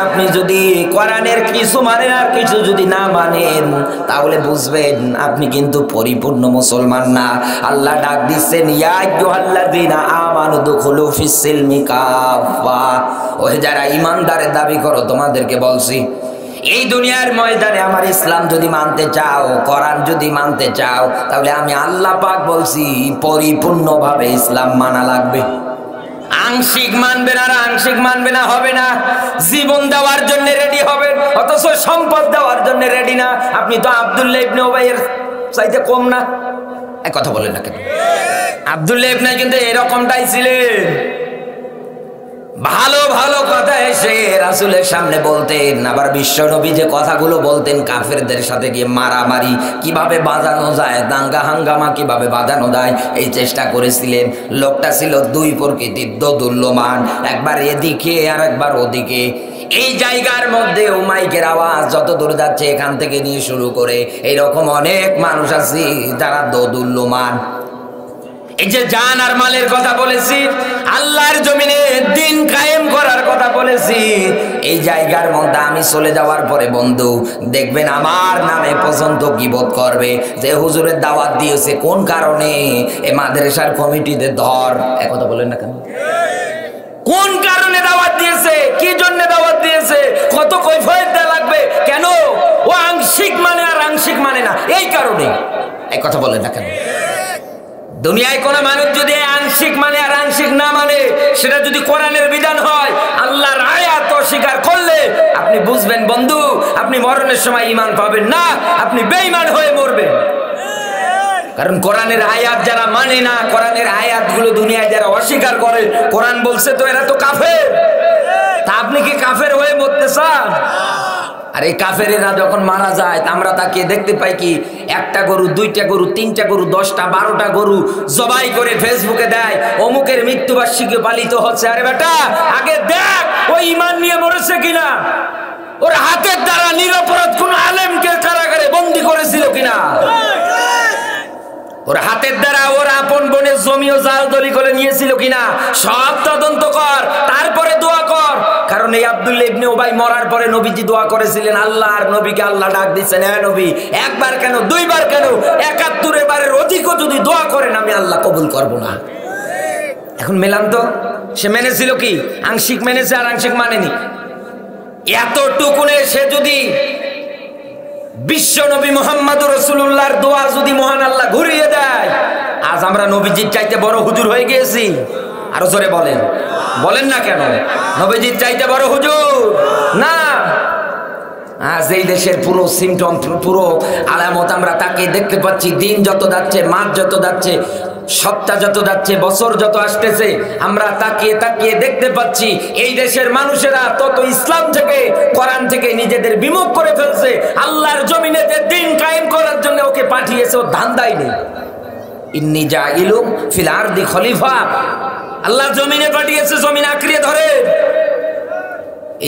আপনি যদি কোরআনের কিছু মানেন আর কিছু যদি না মানেন, তাহলে বুঝবেন আপনি কিন্তু পরিপূর্ণ মুসলমান না। আল্লাহ ডাক দিচ্ছেন, ইয়া আইয়ুহাল্লাযীনা আমানু দুখুলু ফিস সিলমি কাফা। ওই যারা ঈমানদারের দাবি করো, তোমাদেরকে বলছি, এই দুনিয়ার ময়দানে আমার ইসলাম যদি মানতে চাও, কোরআন যদি মানতে চাও, তাহলে আমি আল্লাহ পাক বলছি পরিপূর্ণভাবে ইসলাম মানা লাগবে। আংশিক মানবেন আর আংশিক মানবে না, হবে না। জীবন দেওয়ার জন্য রেডি হবেন, অথচ সম্পদ দেওয়ার জন্য রেডি না। আপনি তো আব্দুল্লাহ ইবনে উবাইয়ের চাইতে কম না। এক কথা বলেন না কেন? আব্দুল্লাহ ইবনে কিন্তু এরকমটাই ছিলেন। ভালো ভালো কথা এসে রাসূলের সামনে বলতেন, আবার বিশ্ব নবী যে কথাগুলো বলতেন, কাফেরদের সাথে গিয়ে মারামারি কিভাবে বাজানো যায়, দাঙ্গা হাঙ্গামা কিভাবে বাজানো যায়, এই চেষ্টা করেছিলেন। লোকটা ছিল দুই প্রকৃতির, দোদুল্যমান, একবার এদিকে আর একবার ওদিকে। এই জায়গার মধ্যে মাইকের আওয়াজ যত দূর যাচ্ছে, এখান থেকে নিয়ে শুরু করে এইরকম অনেক মানুষ আছে যারা দোদুল্যমান। এই যে জান আর মালের কথা বলেছি, আল্লাহর জমিনে দিন কায়েম করার কথা বলেছি, এই জায়গার মধ্যে আমি চলে যাওয়ার পরে বন্ধু দেখবেন আমার নামে পর্যন্ত গীবত করবে যে হুজুরের দাওয়াত দিয়েছে, কোন কারণে এই মাদ্রাসার কমিটিতে ধর। এক কথা বলেন না কেন? কোন কারণে দাওয়াত দিয়েছে, কি জন্য দাওয়াত দিয়েছে, কত কৈফিয়ত দেওয়া লাগবে, কেন ও আংশিক মানে আর আংশিক মানে না, এই কারণে। এক কথা বলেন না কেন? দুনিয়ায় কোন মানুষ যদি আংশিক মানে আর আংশিক না মানে, সেটা যদি কোরআনের বিধান হয়, আল্লাহর আয়াত অস্বীকার করলে আপনি বুঝবেন বন্ধু, আপনি মরণের সময় ঈমান পাবেন না, আপনি বেঈমান হয়ে মরবেন। কারণ কোরআনের আয়াত যারা মানে না, কোরআনের আয়াতগুলো দুনিয়ায় যারা অস্বীকার করে, কোরআন বলছে তো এরা তো কাফের। তা আপনি কি কাফের হয়ে মরতে চান? আর এই কাফেরেরা যখন মারা যায়, আমরা তাকে দেখতে পাই কি, একটা গরু, দুইটা গরু, তিনটা গরু, 10টা 12টা গরু জবাই করে ফেসবুকে দেয়, অমুকের মৃত্যুবার্ষিকী পালিত হচ্ছে। আরে বেটা, আগে দেখ ও ঈমান নিয়ে মরেছে কিনা, ওর হাতের দ্বারা নিরপরাধ কোন আলেমকে কারাগারে বন্দী করেছিল কিনা, ওর হাতের দ্বারা ওর আপন বোনের জমিও জালদলি করে নিয়েছিল কিনা, সব তদন্ত কর, তারপরে দোয়া কর। কারণ এই আব্দুল্লাহ ইবনে উবাই মরার পরে নবীজি দোয়া করেছিলেন, আল্লাহর নবীকে আল্লাহ ডাক দিচ্ছেন, হ্যাঁ নবী, একবার কেন, দুইবার কেন, 71 বারের অধিকও যদি দোয়া করেন আমি আল্লাহ কবুল করব না। এখন মেলাম তো, সে মেনেছিল কি, আংশিক মেনেছে আর আংশিক মানেনি। এতটুকুনে সে যদি বিশ্ব নবী মুহাম্মদুর রাসূলুল্লাহর দোয়া যদি মহান আল্লাহ ঘুরিয়ে দেয়, আজ আমরা নবীজির চাইতে বড় হুজুর হয়ে গিয়েছি। আরো জোরে বলেন, বলেন না কেন? নবীজির চাইতে বড় হুজুর না। আজ এই দেশের পুরো সিমটম, পুরো আলামত আমরা তাকে দেখতে পাচ্ছি। দিন যত যাচ্ছে, মাস যত যাচ্ছে, সপ্তাহ যত যাচ্ছে, বছর যত আসতেছে, আমরা তাকিয়ে তাকিয়ে দেখতে পাচ্ছি এই দেশের মানুষেরা তত ইসলাম থেকে, কোরআন থেকে নিজেদের বিমুখ করে ফেলছে। আল্লাহর জমিনে যে দিন কায়েম করার জন্য ওকে পাঠিয়েছে, ও ধান্দাই নেই। ইন্নী জাইলুম ফিল আরদি খলিফা, আল্লাহ জমিনে পাঠিয়েছে, জমিন আঁকড়িয়ে ধরে।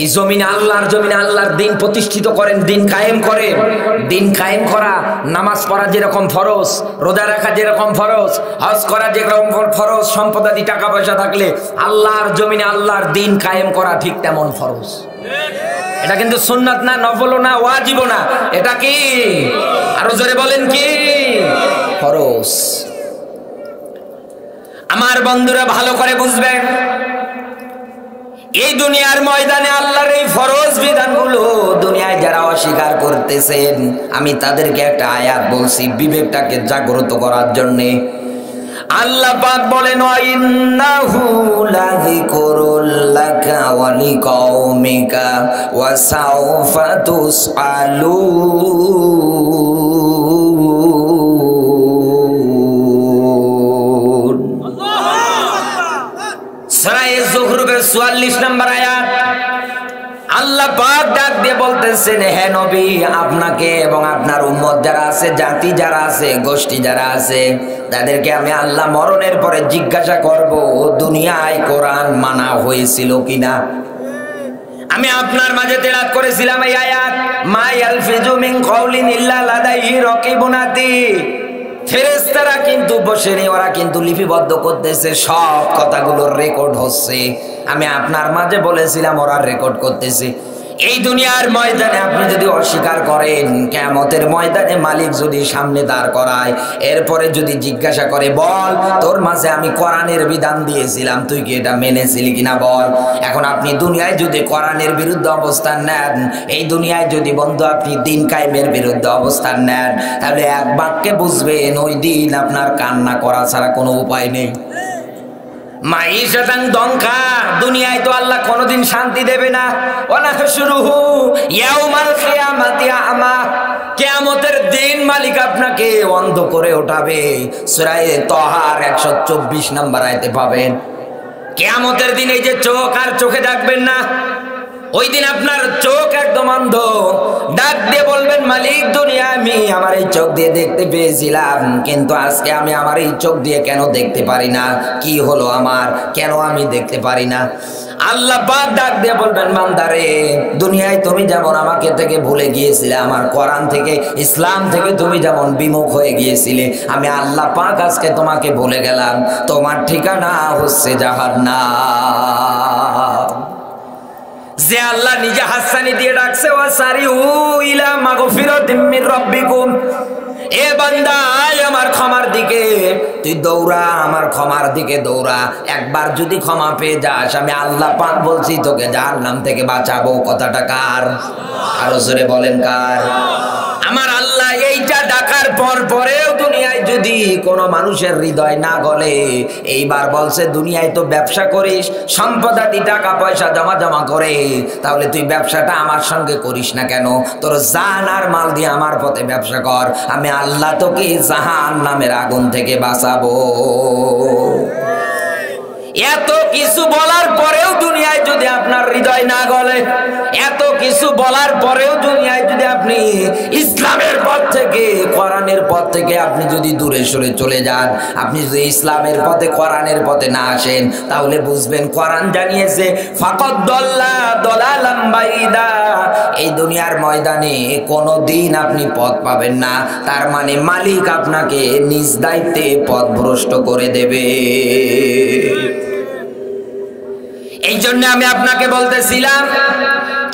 এই জমিনে, আল্লাহর জমিনে আল্লাহর দিন প্রতিষ্ঠিত করেন, দিন কায়েম করেন। দিন কায়েম করা, নামাজ পড়া যেরকম ফরজ, রোজা রাখা যেরকম ফরজ, হজ করা যেরকম ফরজ, সম্পদাদি টাকা পয়সা থাকলে আল্লাহর জমিনে আল্লাহর দিন কায়েম করা ঠিক তেমন ফরজ। এটা কিন্তু সুন্নাত না, নফলও না, ওয়াজিবও না, এটা কি? আরো জোরে বলেন কি? ফরজ। আমার বন্ধুরা ভালো করে বুঝবেন, এই দুনিয়ার ময়দানে আল্লাহর এই ফরজ বিধানগুলো দুনিয়ায় যারা অস্বীকার করতেছেন, আমি তাদেরকে একটা আয়াত বলছি বিবেকটাকে জাগ্রত করার জন্য। আল্লাহ পাক বলেন, ইন্নাহু লাযিকরুল লাকা ওয়া লিকাওমিকা ওয়া সাওফা তুসআলুন। সূরা যুখরুফের 44 নম্বর আয়াত। আল্লাহ পাক ডাক দিয়ে বলতেছেন, হে নবী, আপনাকে এবং আপনার উম্মত যারা আছে, জাতি যারা আছে, গোষ্ঠী যারা আছে, তাদেরকে আমি আল্লাহ মরণের পরে জিজ্ঞাসা করব, দুনিয়ায় কোরআন মানা হয়েছিল কিনা। আমি আপনার মাঝে তেলাওয়াত করেছিলাম এই আয়াত, মা ইয়ালফিজু মিন কাউলিন ইল্লা লাদাইহি রাকিবুন আতীদ। ফেরেশতারা কিন্তু বসে নেই, ওরা কিন্তু লিপিবদ্ধ করতেছে, সব কথাগুলো রেকর্ড হচ্ছে। আমি আপনার মাঝে বলেছিলাম ওরা রেকর্ড করতেছে। এই দুনিয়ার ময়দানে আপনি যদি অস্বীকার করেন, কিয়ামতের ময়দানে মালিক যদি সামনে দাঁড় করায়, এরপরে যদি জিজ্ঞাসা করে, বল তোর মাঝে আমি কোরআনের বিধান দিয়েছিলাম, তুই কি এটা মেনেছিলি কিনা বল। এখন আপনি দুনিয়ায় যদি কোরআনের বিরুদ্ধে অবস্থান নেন, এই দুনিয়ায় যদি বন্ধু আপনি দিন কায়েমের বিরুদ্ধে অবস্থান নেন, তাহলে এক বাক্যে বুঝবেন ওই দিন আপনার কান্না করা ছাড়া কোনো উপায় নেই। মাইশাতান দঙ্কা, দুনিয়ায় তো আল্লাহ কোনোদিন শান্তি দেবে না। ওয়ানাহশুরুহু ইয়াউমাল কিয়ামাতি আমা, কিয়ামতের দিন মালিক আপনাকে অন্ধ করে ওঠাবে। সূরা তাহার 124 নম্বর আয়াতে পাবেন। কিয়ামতের দিন এই যে চোখ আর চোখে দেখবেন না, ওই দিন আপনার চোখ একদম অন্ধ। ডাক দিয়ে বলবেন, মালিক দুনিয়া আমি আমার এই চোখ দিয়ে দেখতে পেয়েছিলাম, কিন্তু আজকে আমি আমার এই চোখ দিয়ে কেন দেখতে পারি না? কি হলো আমার, কেন আমি দেখতে পারি না? আল্লাহ পাক ডাক দিয়ে বলবেন, বান্দারে দুনিয়ায় তুমি যেমন আমাকে থেকে ভুলে গিয়েছিলে, আমার কোরআন থেকে ইসলাম থেকে তুমি যেমন বিমুখ হয়ে গিয়েছিলে, আমি আল্লাহ পাক আজকে তোমাকে ভুলে গেলাম। তোমার ঠিকানা হচ্ছে জাহান্নাম। যে আল্লাহ নিজে হাসানি দিয়ে ডাকছে, ওয়াসারিউ ইলা মাগফিরাতিম মির রাব্বিকুম, এ বান্দা আয় আমার ক্ষমার দিকে, তুই দৌড়া আমার ক্ষমার দিকে দৌড়া। একবার যদি ক্ষমা পেয়ে যাস, আমি আল্লাহ পাক বলছি তোকে জাহান্নাম থেকে বাঁচাবো। কথাটা কার? আরো জোরে বলেন কার? আমার আল্লাহ এইটা ডাকার পরেও দুনিয়ায় যদি কোনো মানুষের হৃদয় না গলে, এইবার বলছে দুনিয়ায় তো ব্যবসা করিস, সম্পদাদি টাকা পয়সা জমা করে, তাহলে তুই ব্যবসাটা আমার সঙ্গে করিস না কেন? তোর জান আর মাল দিয়ে আমার পথে ব্যবসা কর, আমি আল্লাহ তোকে জাহান্নামের আগুন থেকে বাঁচাবো। এত কিছু বলার পরেও দুনিয়ায় যদি আপনার হৃদয় না গলে, এত কিছু বলার পরেও দুনিয়ায় যদি আপনি ইসলামের পথ থেকে, কোরআনের পথ থেকে আপনি যদি দূরে সরে চলে যান, আপনি যদি ইসলামের পথে কোরআনের পথে না আসেন, তাহলে বুঝবেন কোরআন জানিয়েছে ফাকাদ দাল্লা দালালাম বাইদা, এই দুনিয়ার ময়দানে কোনোদিন আপনি পথ পাবেন না। তার মানে মালিক আপনাকে নিজ দায়িত্বে পথভ্রষ্ট করে দেবে। এই জন্য আমি আপনাকে বলতেছিলাম,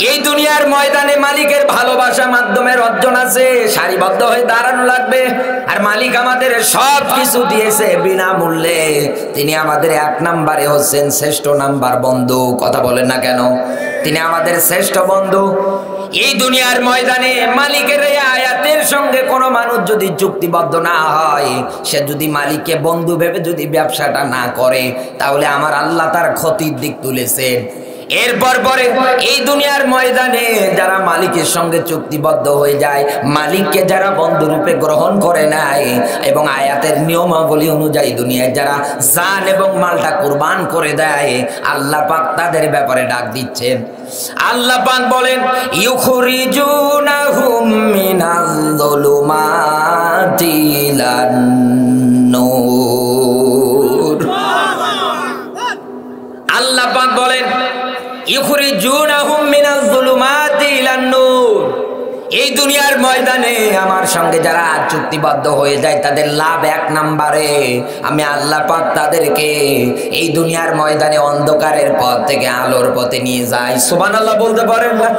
এই দুনিয়ার ময়দানে মালিকের ভালোবাসা মাধ্যমের অর্জন আছে, সারিবদ্ধ হয়ে দাঁড়ানো লাগবে। আর মালিক আমাদের সব কিছু দিয়েছে বিনামূল্যে। তিনি আমাদের এক নম্বরে হচ্ছেন শ্রেষ্ঠ নাম্বার বন্ধু। কথা বলেন না কেন? তিনি আমাদের শ্রেষ্ঠ বন্ধু। এই দুনিয়ার ময়দানে মালিকের এই আয়াতের সঙ্গে কোনো মানুষ যদি চুক্তিবদ্ধ না হয়, সে যদি মালিককে বন্ধু ভেবে যদি ব্যবসাটা না করে, তাহলে আমার আল্লাহ তার ক্ষতির দিক তুলেছেন। এরপর পরে এই দুনিয়ার ময়দানে যারা মালিকের সঙ্গে চুক্তিবদ্ধ হয়ে যায়, মালিককে যারা বন্ধুরূপে গ্রহণ করে নেয় এবং আয়াতের নিয়মাবলী অনুযায়ী দুনিয়ায় যারা জান এবং মালটা কুরবান করে দেয়, আল্লাহ পাক তাদের ব্যাপারে ডাক দিচ্ছেন। আল্লাহ পাক বলেন, ইউখরিজুনাহুম মিনাল যুলুমাতি ইলান নূর। আল্লাহ পাক বলেন, ইউখরিজুনাহুম মিনাল যুলুমাতি ইলান নূর। এই দুনিয়ার ময়দানে আমার সঙ্গে যারা চুক্তিবদ্ধ হয়ে যায়, তাদের লাভ এক নম্বরে, আমি আল্লাহ পাক তাদেরকে এই দুনিয়ার ময়দানে অন্ধকারের পথ থেকে আলোর পথে নিয়ে যায়। সুবহানাল্লাহ বলতে পারেন না?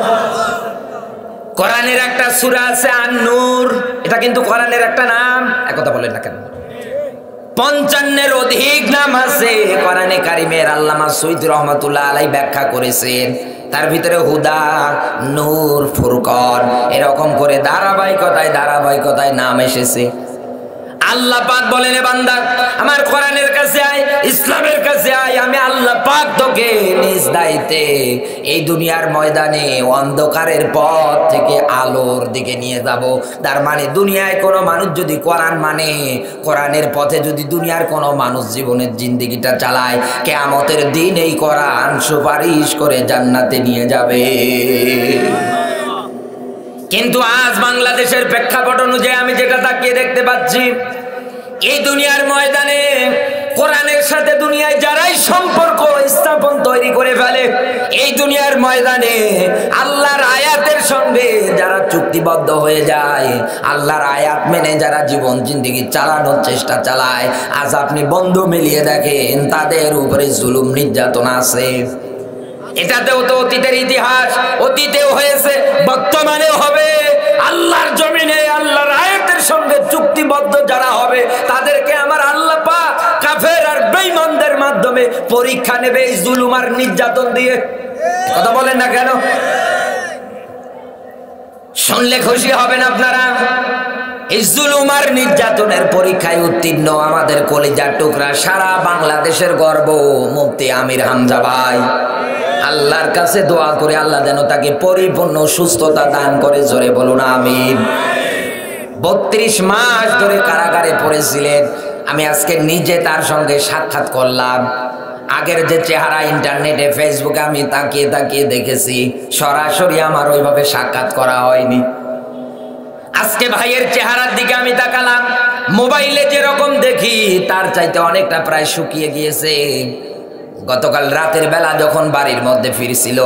কোরআনের একটা সূরা আছে আন-নূর, এটা কিন্তু কোরআনের একটা নাম। একথা বলেন না কেন? 55-এর অধিক নাম আছে কোরআনে কারিমের। আল্লামা সৈয়দ রহমাতুল্লাহ আলাইহি ব্যাখ্যা করেছেন, তার ভিতরে হুদা, নূর, ফুরকান এরকম করে ধারাবাহিকতায় নাম এসেছে। আল্লাহ পাক বলেন, এ বান্দা আমার কোরআনের কাছে আয়, ইসলামের কাছে আয়, আমি আল্লাহ পাক তোকে নিজ দায়িত্বে এই দুনিয়ার ময়দানে অন্ধকারের পথ থেকে আলোর দিকে নিয়ে যাব। তার মানে দুনিয়ায় কোনো মানুষ যদি কোরআন মানে, কোরআনের পথে যদি দুনিয়ার কোনো মানুষ জীবনের জিন্দেগিটা চালায়, কিয়ামতের দিন এই কোরআন সুপারিশ করে জান্নাতে নিয়ে যাবে। কিন্তু আজ বাংলাদেশের প্রেক্ষাপট অনুযায়ী আমি যেটা তাকিয়ে দেখতে পাচ্ছি, এই দুনিয়ার ময়দানে কোরআনের সাথে দুনিয়ায় যারাই সম্পর্ক স্থাপন তৈরি করে ফেলে, এই দুনিয়ার ময়দানে আল্লাহর আয়াতের সঙ্গে যারা চুক্তিবদ্ধ হয়ে যায়, আল্লাহর আয়াত মেনে যারা জীবন জিন্দেগি চালানোর চেষ্টা চালায়, আজ আপনি বন্ধু মিলিয়ে দেখেন তাদের উপরে জুলুম নির্যাতন আছে। এটাতেও তো অতীতের ইতিহাস, অতীতেও হয়েছে, বর্তমানেও হবে। আল্লাহর জমিনে আল্লাহর আয়াতের সঙ্গে চুক্তিবদ্ধ যারা হবে তাদেরকে আমার আল্লাহ পাক কাফের আর বেঈমানদের মাধ্যমে পরীক্ষা নেবে, এই জুলুম আর নির্যাতন দিয়ে। কথা বলেন না কেন? শুনলে খুশি হবেন আপনারা। এই জুলুম আর নির্যাতনের পরীক্ষায় উত্তীর্ণ আমাদের কলিজার টুকরা, সারা বাংলাদেশের গর্ব মুফতি আমির হামজা ভাই। আল্লাহর কাছে দোয়া করে আল্লাহ যেন তাকে পরিপূর্ণ সুস্থতা দান করে, জোরে বলুন আমিন। 32 মাস ধরে কারাগারে পড়েছিলেন। আমি আজকে নিজে তার সঙ্গে সাক্ষাৎ করলাম। আগের যে চেহারা ইন্টারনেটে ফেসবুকে আমি তাকিয়ে তাকিয়ে দেখেছি, সরাসরি আমার ওইভাবে সাক্ষাৎ করা হয়নি। আজকে ভাইয়ের চেহারার দিকে আমি তাকালাম, মোবাইলে যেরকম দেখি তার চাইতে অনেকটা প্রায় শুকিয়ে গিয়েছে। গতকাল রাতের বেলা যখন বাড়ির মধ্যে ফিরছিল,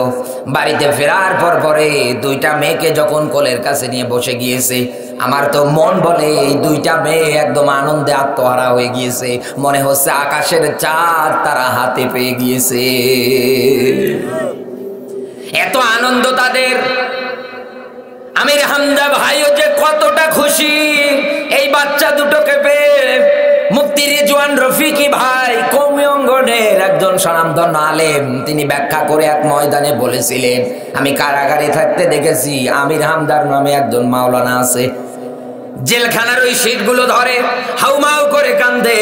বাড়িতে ফেরার পরে 2টা মেয়েকে যখন কোলের কাছে নিয়ে বসে গিয়েছে, আমার তো মন বলে এই 2টা মেয়ে একদম আনন্দে আত্মহারা হয়ে গিয়েছে। মনে হচ্ছে আকাশের চাঁদ তারা হাতে পেয়ে গিয়েছে, এত আনন্দ তাদের। আমির হামজা ভাইও যে কতটা খুশি এই বাচ্চা দুটোকে পেয়ে। মুফতি রিজওয়ান রফিকি ভাই কওমি অঙ্গনের একজন স্বনামধন্য আলেম, তিনি ব্যাখ্যা করে এক ময়দানে বলেছিলেন, আমি কারাগারে থাকতে দেখেছি আমির হামজার নামে একজন মাওলানা আছে, জেলখানার ওই সিটগুলো ধরে হাউমাউ করে কান্দে।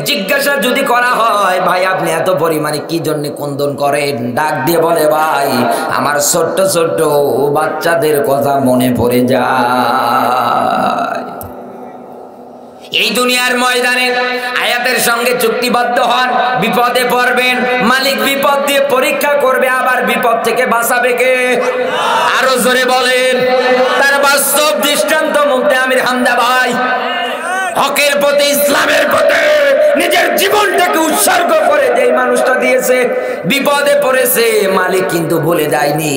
জিজ্ঞাসা যদি করা হয়, ভাই আপনি এত পরিমাণে কি জন্য ক্রন্দন করেন, ডাক দিয়ে বলে, ভাই আমার ছোট্ট ছোট্ট বাচ্চাদের কথা মনে পড়ে যায়। এই দুনিয়ার ময়দানে আয়াতের সঙ্গে চুক্তিবদ্ধ হন, বিপদে পড়বেন, মালিক বিপদ দিয়ে পরীক্ষা করবে, আবার বিপদ থেকে বাঁচাবে কে? আরো জোরে বলেন। তার বাস্তব দৃষ্টান্ত মুফতি আমির হামজা ভাই। হকের পথে, ইসলামের পথে নিজের জীবনটাকে উৎসর্গ করে যেই মানুষটা দিয়েছে, বিপদে পড়েছে, মালিক কিন্তু ভুলে যায়নি।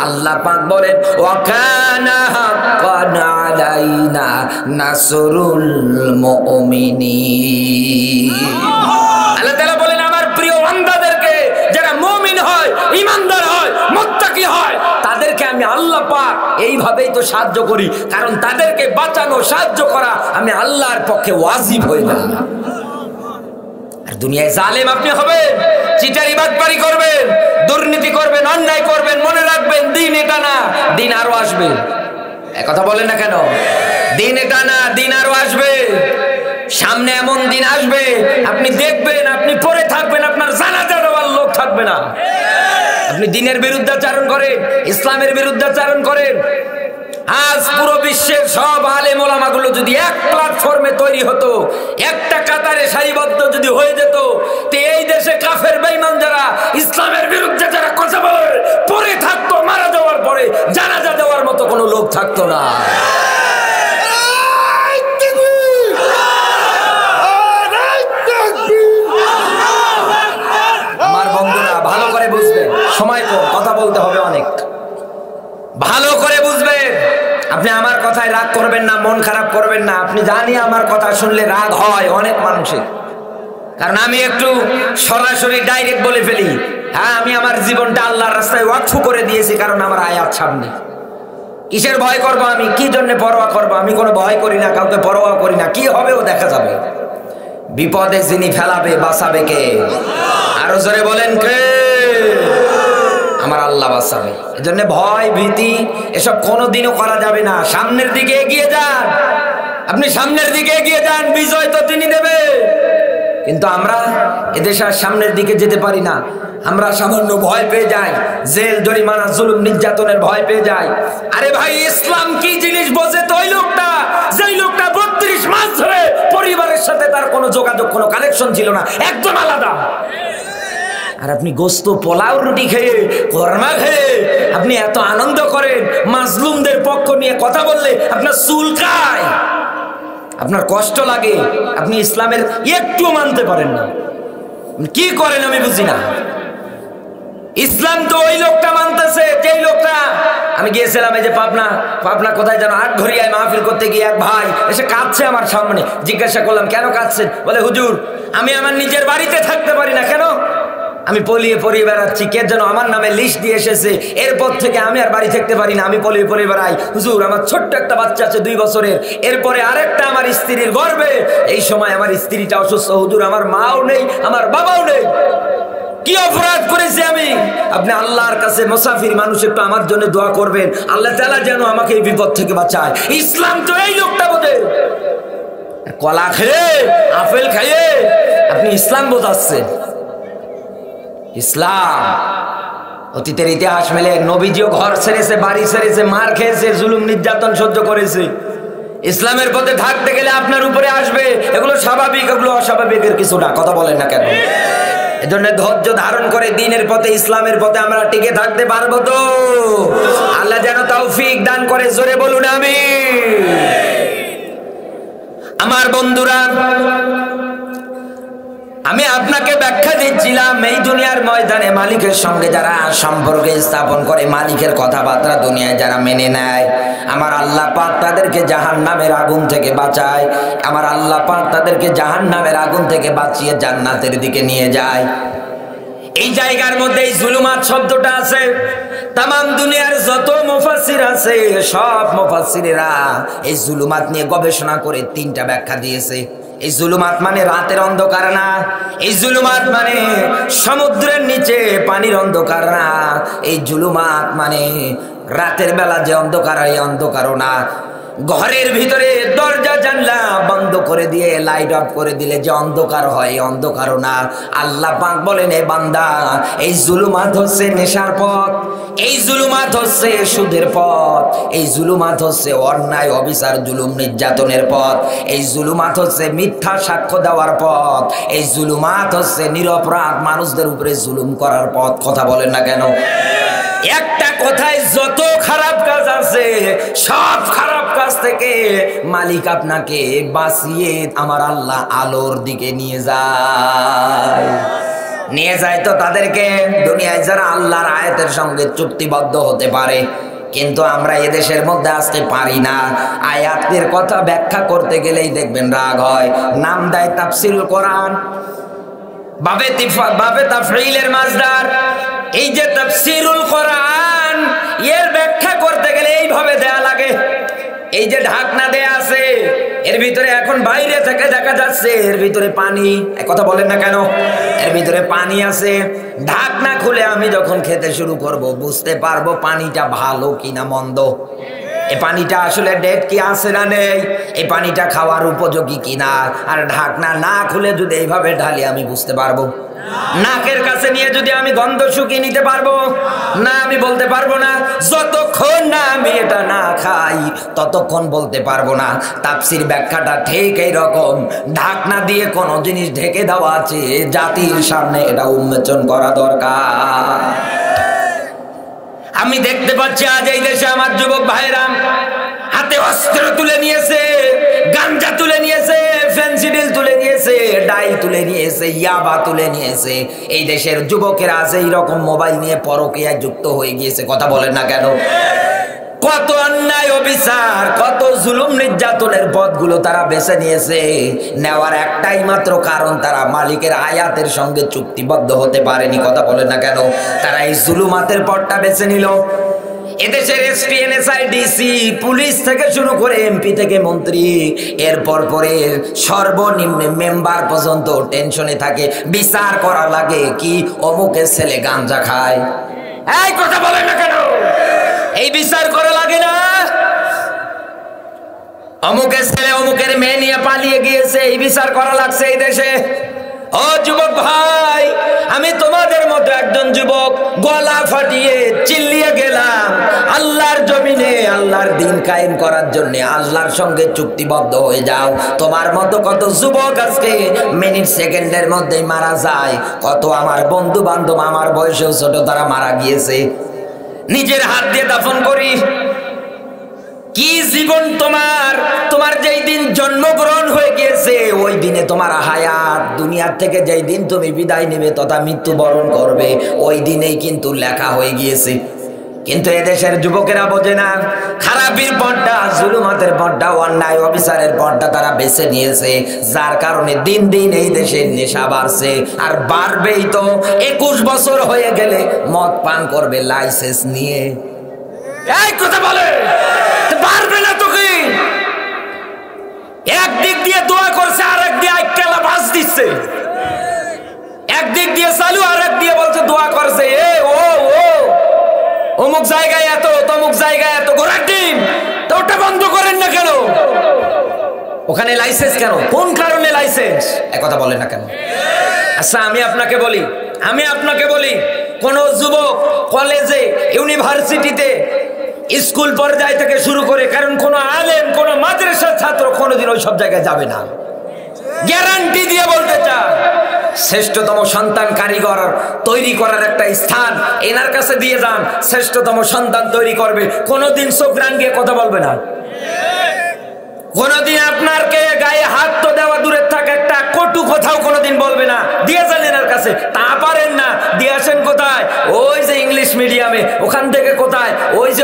আল্লাহ পাক বলেন, ওয়াকানা হাক্কান আলাইনা নাসরুল মুমিনিন। আল্লাহ তাআলা বলেন, আমার প্রিয় বান্দাদেরকে যারা মুমিন হয়, ঈমানদার হয়, মুত্তাকি হয়, তাদেরকে আমি আল্লাহ পাক এইভাবেই তো সাহায্য করি, কারণ তাদেরকে বাঁচানো, সাহায্য করা আমি আল্লাহর পক্ষে ওয়াজিব হয়ে যায়। আর দুনিয়ায় জালেম আপনি হবেন, চিটারি বাটপারি করবেন, দুর্নীতি করবেন, অন্যায় করবেন, মনে রাখবেন দিন এটা না, দিন আরো আসবে। কথা বলেন না কেন? দিন এটা না, দিন আরো আসবে। সামনে এমন দিন আসবে, আপনি দেখবেন, আপনি পড়ে থাকবেন, আপনার জানাজা দেওয়ার লোক থাকবে না। আপনি দিনের বিরুদ্ধাচারণ করেন, ইসলামের বিরুদ্ধাচারণ করেন। আজ পুরো বিশ্বের সব আলেম ওলামাগুলো যদি এক প্ল্যাটফর্মে তৈরি হতো, একটা কাতারে সারিবদ্ধ যদি হয়ে যেত, তো এই দেশে কাফের বেঈমান যারা ইসলামের বিরুদ্ধে যারা কথা বলে পড়ে থাকতো, মারা যাওয়ার পরে জানাজা দেওয়ার মতো কোনো লোক থাকতো না। আমার বন্ধুরা ভালো করে বুঝবেন, সময় কম, কথা বলতে হবে অনেক, ভালো করে বুঝবেন। আপনি আমার কথায় রাগ করবেন না, মন খারাপ করবেন না। আপনি জানি আমার কথা শুনলে রাগ হয় অনেক মানুষের, কারণ আমি একটু সরাসরি ডাইরেক্ট বলে ফেলি। হ্যাঁ, আমি আমার জীবনটা আল্লাহর রাস্তায় ওয়াকফ করে দিয়েছি, কারণ আমার আয়াত সামনে। কিসের ভয় করব আমি? কি জন্য পরোয়া করব? আমি কোনো ভয় করি না, কাউকে পরোয়া করি না। কি হবে ও দেখা যাবে। বিপদে যিনি ফেলাবে, বাঁচাবে কে? আরো জোরে বলেন কে? আমার আল্লাহ বাঁচাবে। এজন্য ভয় ভীতি এসব কোনোদিনও করা যাবে না। সামনের দিকে এগিয়ে যান, আপনি সামনের দিকে এগিয়ে যান, বিজয় তো তিনি দেবে। কিন্তু আমরা এদেশে আর সামনের দিকে যেতে পারি না। আমরা সামান্য ভয় পেয়ে যাই, জেল জরিমানা জুলুম নির্যাতনের ভয় পেয়ে যাই। আরে ভাই, ইসলাম কি জিনিস বোঝে তো ওই লোকটা, যেই লোকটা 32 মাস ধরে পরিবারের সাথে তার কোনো যোগাযোগ, কোনো কানেকশন ছিল না, একদম আলাদা। আর আপনি গোস্ত পোলাও রুটি খেয়ে, কর্মা খেয়ে আপনি এত আনন্দ করেন, মাজলুমদের পক্ষ নিয়ে কথা বললে আপনার চুলকায়, আপনার কষ্ট লাগে, আপনি ইসলামের একটু মানতে পারেন না। কি করেন আমি বুঝি না। ইসলাম তো ওই লোকটা মানতেছে যেই লোকটা, আমি গিয়েছিলাম এই যে পাবনা কোথায় যেন আটঘরিয়ায় মাহফিল করতে গিয়ে এক ভাই এসে কাঁদছে আমার সামনে। জিজ্ঞাসা করলাম কেন কাঁদছেন? বলে হুজুর, আমি আমার নিজের বাড়িতে থাকতে পারি না। কেন? আমি পলিয়ে পলিয়ে বেড়াচ্ছি, কে যেন আমার নামে লিস্ট দিয়ে এসেছে, এরপর থেকে আমি আর বাড়ি থাকতে পারি না, আমি পলিয়ে পলিয়ে বেড়াই। হুজুর আমার ছোট্ট একটা বাচ্চা আছে 2 বছরের, এরপরে আরেকটা আমার স্ত্রীর গর্ভে, এই সময় আমার স্ত্রীটা অসুস্থ, হুজুর আমার মাও নেই আমার বাবাও নেই, কি অপরাধ করেছি আমি? আপনি আল্লাহর কাছে মুসাফির মানুষ, একটু আমার জন্য দোয়া করবেন, আল্লাহ তাআলা যেন আমাকে এই বিপদ থেকে বাঁচায়। ইসলাম তো এই লোকটা বোঝে, কলা খেয়ে আপেল খাইয়ে আপনি ইসলাম বোঝাচ্ছেন। ইসলাম অতীতের ইতিহাস মেলে নবীজিও ঘর ছেড়েছে, বাড়ি ছেড়েছে, মার খেয়েছে, জুলুম নির্যাতন সহ্য করেছে। ইসলামের পথে থাকতে গেলে আপনার উপরে আসবে, এগুলো স্বাভাবিক, এগুলো অস্বাভাবিকের কিছু না, কথা বলেন না কেন? এজন্য ধৈর্য ধারণ করে দিনের পথে, ইসলামের পথে আমরা টিকে থাকতে পারবো তো? আল্লাহ যেন তৌফিক দান করে, জোরে বলুন আমিন। আমার বন্ধুরা, আমি আপনাকে ব্যাখ্যা দিচ্ছিলাম, এই দুনিয়ার ময়দানে মালিকের সঙ্গে যারা সম্পর্ক স্থাপন করে, মালিকের কথাবার্তা দুনিয়ায় যারা মেনে নেয়, আমার আল্লাহ পাক তাদেরকে জাহান্নামের আগুন থেকে বাঁচায়। আমার আল্লাহ পাক তাদেরকে জাহান্নামের আগুন থেকে বাঁচিয়ে জান্নাতের দিকে নিয়ে যায়। এই জায়গার মধ্যে এই জুলুমাত শব্দটা আছে। তামাম দুনিয়ার যত মুফাসসির আছে, সব মুফাসসিরেরা এই জুলুমাত নিয়ে গবেষণা করে 3টা ব্যাখ্যা দিয়েছে। এই জুলুমাত মানে রাতের অন্ধকার না, এই জুলুমাত মানে সমুদ্রের নিচে পানির অন্ধকার না, এই জুলুমাত মানে রাতের বেলা যে অন্ধকার, এই অন্ধকারও না, ঘরের ভিতরে দরজা জানলা বন্ধ করে দিয়ে লাইট অফ করে দিলে যে অন্ধকার হয়, এই অন্ধকারও না। আল্লাহ পাক বলেন, এ বান্দা, এই জুলুমাত হচ্ছে নেশার পথ, এই জুলুমাত হচ্ছে সুদের পথ, এই জুলুমাত হচ্ছে অন্যায় অবিচার জুলুম নির্যাতনের পথ, এই জুলুমাত হচ্ছে মিথ্যা সাক্ষ্য দেওয়ার পথ, এই জুলুমাত হচ্ছে নিরপরাধ মানুষদের উপরে জুলুম করার পথ। কথা বলেন না কেন? একটা কথায় যত খারাপ কাজ আছে, সব খারাপ কাজ থেকে মালিক আপনাকে বাঁচিয়ে আমার আল্লাহ আলোর দিকে নিয়ে যায় তো তাদেরকে। দুনিয়ায় যারা আল্লাহর আয়াতের সঙ্গে চুক্তিবদ্ধ হতে পারে, কিন্তু আমরা এদেশের মধ্যে আসতে পারি না। আয়াতের কথা ব্যাখ্যা করতে গেলেই দেখবেন রাগ হয়, নাম দেয় তাফসীরুল কোরআন, বাবে তাফঈলের মাজদার। এই যে তাফসীরুল কোরআন, এর ব্যাখ্যা করতে গেলে এইভাবে দেয়া লাগে। এই যে ঢাকনা দেয়া আছে, এর ভিতরে এখন বাইরে থেকে দেখা যাচ্ছে এর ভিতরে পানি, কথা বলেন না কেন? এর ভিতরে পানি আছে। ঢাকনা খুলে আমি যখন খেতে শুরু করব, বুঝতে পারবো পানিটা ভালো কিনা মন্দ, এই পানিটা আসলে ডেট কি আছে না নেই, এই পানিটা খাওয়ার উপযোগী কিনা। আর ঢাকনা না খুলে যদি এইভাবে ঢালি, আমি বুঝতে পারবো? নাকের কাছে নিয়ে যদি আমি গন্ধ শুকিয়ে নিতে পারবো না? আমি বলতে পারবো না। যতক্ষণ না আমি এটা না খাই, ততক্ষণ বলতে পারবো না। তাফসীর ব্যাখ্যাটা ঠিক এইরকম, ঢাকনা দিয়ে কোনো জিনিস ঢেকে দেওয়া আছে, জাতির সামনে এটা উন্মোচন করা দরকার। আমি দেখতে পাচ্ছি আজ এই দেশে আমার যুবক ভাইরা হাতে অস্ত্র তুলে নিয়েছে, গাঞ্জা তুলে নিয়েছে, ফেন্সিডিল তুলে নিয়েছে, ডাই তুলে নিয়েছে, ইয়াবা তুলে নিয়েছে। এই দেশের যুবকেরা আছে এইরকম মোবাইল নিয়ে পরকীয়ায় যুক্ত হয়ে গিয়েছে। কথা বলেন না কেন? কত অন্যায় অবিচার, কত জুলুম নির্যাতনের পথগুলো তারা বেছে নিয়েছে। নেওয়ার একটাই মাত্র কারণ, তারা মালিকের আয়াতের সঙ্গে চুক্তিবদ্ধ হতে পারেনি। কথা বলেন না কেন? তারা এই জুলুমাতের পথটা বেছে নিল। এদেশের এসপি, এনএসআই, ডিসি, পুলিশ থেকে শুরু করে এমপি থেকে মন্ত্রী, এরপর পরে সর্বনিম্ন মেম্বার পর্যন্ত টেনশনে থাকে, বিচার করা লাগে কি অমুকের ছেলে গাঞ্জা খায়। এই কথা বলে না কেন? এই বিচার করা লাগে না? অমুকের ছেলে অমুকের মেয়ে নিয়ে পালিয়ে গিয়েছে, এই বিচার করা লাগছে এই দেশে। ও যুবক ভাই, আমি তোমাদের মতো একজন যুবক, গলা ফাটিয়ে চিল্লিয়ে গেলাম আল্লাহর জমিনে আল্লাহর দিন কায়েম করার জন্য। আল্লাহর সঙ্গে চুক্তিবদ্ধ হয়ে যাও। তোমার মতো কত যুবক আজকে মিনিট সেকেন্ডের মধ্যেই মারা যায়। কত আমার বন্ধু বান্ধব আমার বয়সেও ছোট, তারা মারা গিয়েছে। নিজের হাত দিয়ে দাফন করি। কি জীবন তোমার? তোমার যেই দিন জন্মগ্রহণ হয়ে গিয়েছে, ওই দিনে তোমার হায়াত, দুনিয়ার থেকে যেই দিন তুমি বিদায় নেবে তথা মৃত্যুবরণ করবে, ওই দিনেই কিন্তু লেখা হয়ে গিয়েছে। কিন্তু এদেশের যুবকেরা বোঝে না, খারাপির পথটা, জুলুমাতের পথটা, অন্যায় অবিচারের পথটা তারা বেছে নিয়েছে, যার কারণে দিন দিন এই দেশের নেশা বাড়ছে, আর বাড়বেই তো। 21 বছর হয়ে গেলে মদ পান করবে লাইসেন্স নিয়ে। এই কথা বলে পারবে না তো কি? একদিক দিয়ে দোয়া করছে, আর একদিকে আইকেলা বাস দিচ্ছে। একদিক দিয়ে চালু, আর এক দিয়ে বলছে দোয়া করছে। এ ও ও অমুক জায়গায় এত, তমুক জায়গায় এত, ঘোড়ার ডিম, তো ওটা বন্ধ করেন না কেন? ওখানে লাইসেন্স কেন? কোন কারণে লাইসেন্স? একথা বলে না কেন? আচ্ছা আমি আপনাকে বলি, কোন যুবক কলেজে, ইউনিভার্সিটিতে, স্কুল পর্যায় থেকে শুরু করে, কারণ কোন আলেম, কোন মাদ্রাসার ছাত্র কোনোদিন ওই সব জায়গায় যাবে না। গ্যারান্টি দিয়ে বলতে চায়, শ্রেষ্ঠতম সন্তান কারিগর তৈরি করার একটা স্থান এনার কাছে দিয়ে যান, শ্রেষ্ঠতম সন্তান তৈরি করবে। কোনোদিন চোখ রাঙিয়ে কথা বলবে না, কোনোদিন আপনারকে গায়ে হাত তো দেওয়া দূরের থাক, একটা কটু কথাও কোনোদিন বলবে না। দিয়ে যান এনার কাছে, তা পারেন না, দিয়ে আসেন কোথায়? ওই যে ইংলিশ মিডিয়ামে, ওখান থেকে কোথায়? ওই যে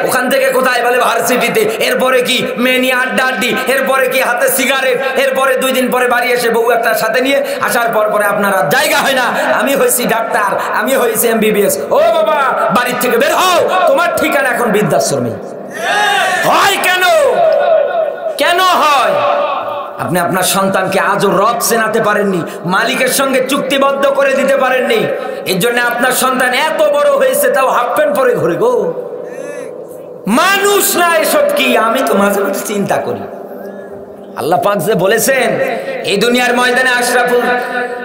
ওখান থেকে কোথায় বলে ভার্সিটিতে। এরপরে কি মেনি আড্ডি, এরপরে কি হাতে সিগারেট, এরপরে 2 দিন পরে বাড়ি এসে বউ একটা সাথে নিয়ে আসার পরে আপনার জায়গা হয় না, আমি হয়েছি ডাক্তার, আমি হয়েছি MBBS। ও বাবা, বাড়ির থেকে বের হও, তোমার ঠিকানা এখন বৃদ্ধাশ্রমে। হয় কেন? কেন হয়? আপনি আপনার সন্তানকে আজও রব চেনাতে পারেননি, মালিকের সঙ্গে চুক্তিবদ্ধ করে দিতে পারেননি। এর জন্য আপনার সন্তান এত বড় হয়েছে, তাও হাফ প্যান্ট পরে ঘুরে গো। মানুষ না এসব কি? আমি তো মাঝে মাঝে চিন্তা করি, আল্লাহ পাক যে বলেছেন এই দুনিয়ার ময়দানে আশরাফুল